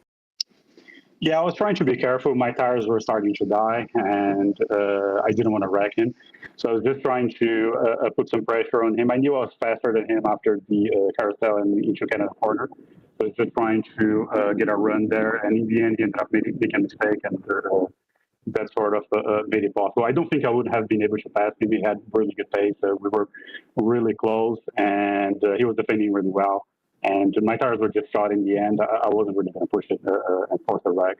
Yeah, I was trying to be careful. My tires were starting to die, and I didn't want to wreck him. So I was just trying to put some pressure on him. I knew I was faster than him after the carousel and into Canada corner. So I was just trying to get a run there. And in the end, he ended up making a mistake, and that sort of made it possible. I don't think I would have been able to pass him. He had really good pace. We were really close, and he was defending really well. And my tires were just shot in the end. I wasn't really going to push it and force a wreck.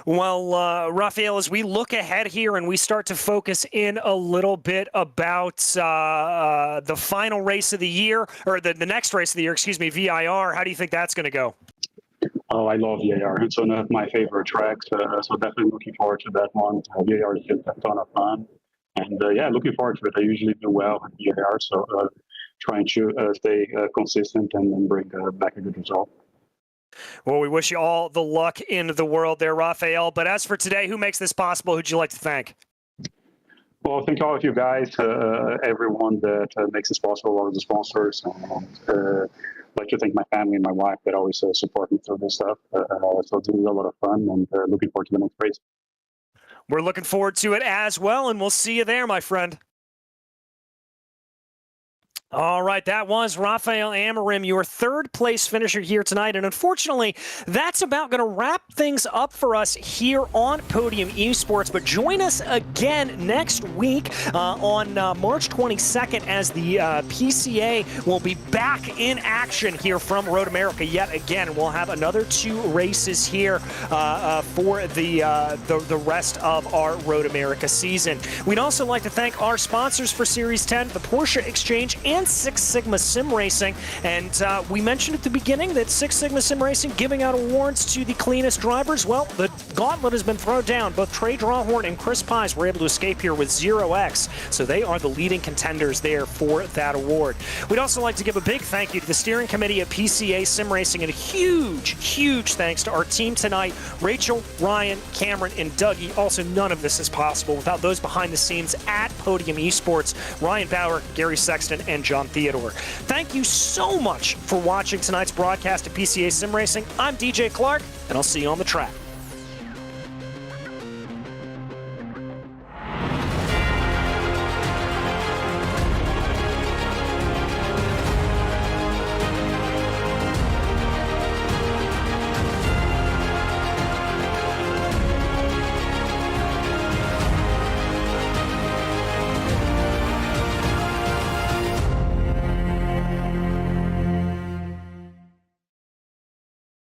Well, Rafael, as we look ahead here and we start to focus in a little bit about the final race of the year, or the next race of the year, VIR, how do you think that's going to go? Oh, I love VIR. It's one of my favorite tracks, so definitely looking forward to that one. VIR is just a ton of fun. And, looking forward to it. I usually do well at VIR, so trying to stay consistent and bring back a good result. Well, we wish you all the luck in the world there, Rafael. But as for today, who makes this possible? Who'd you like to thank? Well, thank all of you guys, everyone that makes this possible, all of the sponsors. And I'd like to thank my family and my wife that always support me through this stuff. So this is a lot of fun, and looking forward to the next race. We're looking forward to it as well, and we'll see you there, my friend. All right, that was Rafael Amorim, your third place finisher here tonight. And unfortunately, that's about going to wrap things up for us here on Podium Esports. But join us again next week on March 22nd as the PCA will be back in action here from Road America yet again. We'll have another 2 races here for the rest of our Road America season. We'd also like to thank our sponsors for Series 10, the Porsche Exchange and Six Sigma Sim Racing. And we mentioned at the beginning that Six Sigma Sim Racing giving out awards to the cleanest drivers. Well, the gauntlet has been thrown down. Both Trey Drawhorn and Chris Pies were able to escape here with 0x, so they are the leading contenders there for that award. We'd also like to give a big thank you to the steering committee of PCA Sim Racing, and a huge thanks to our team tonight, Rachel, Ryan, Cameron, and Dougie. Also, none of this is possible without those behind the scenes at Podium Esports, Ryan Bauer, Gary Sexton, and John Theodore. Thank you so much for watching tonight's broadcast of PCA Sim Racing. I'm DJ Clark, and I'll see you on the track.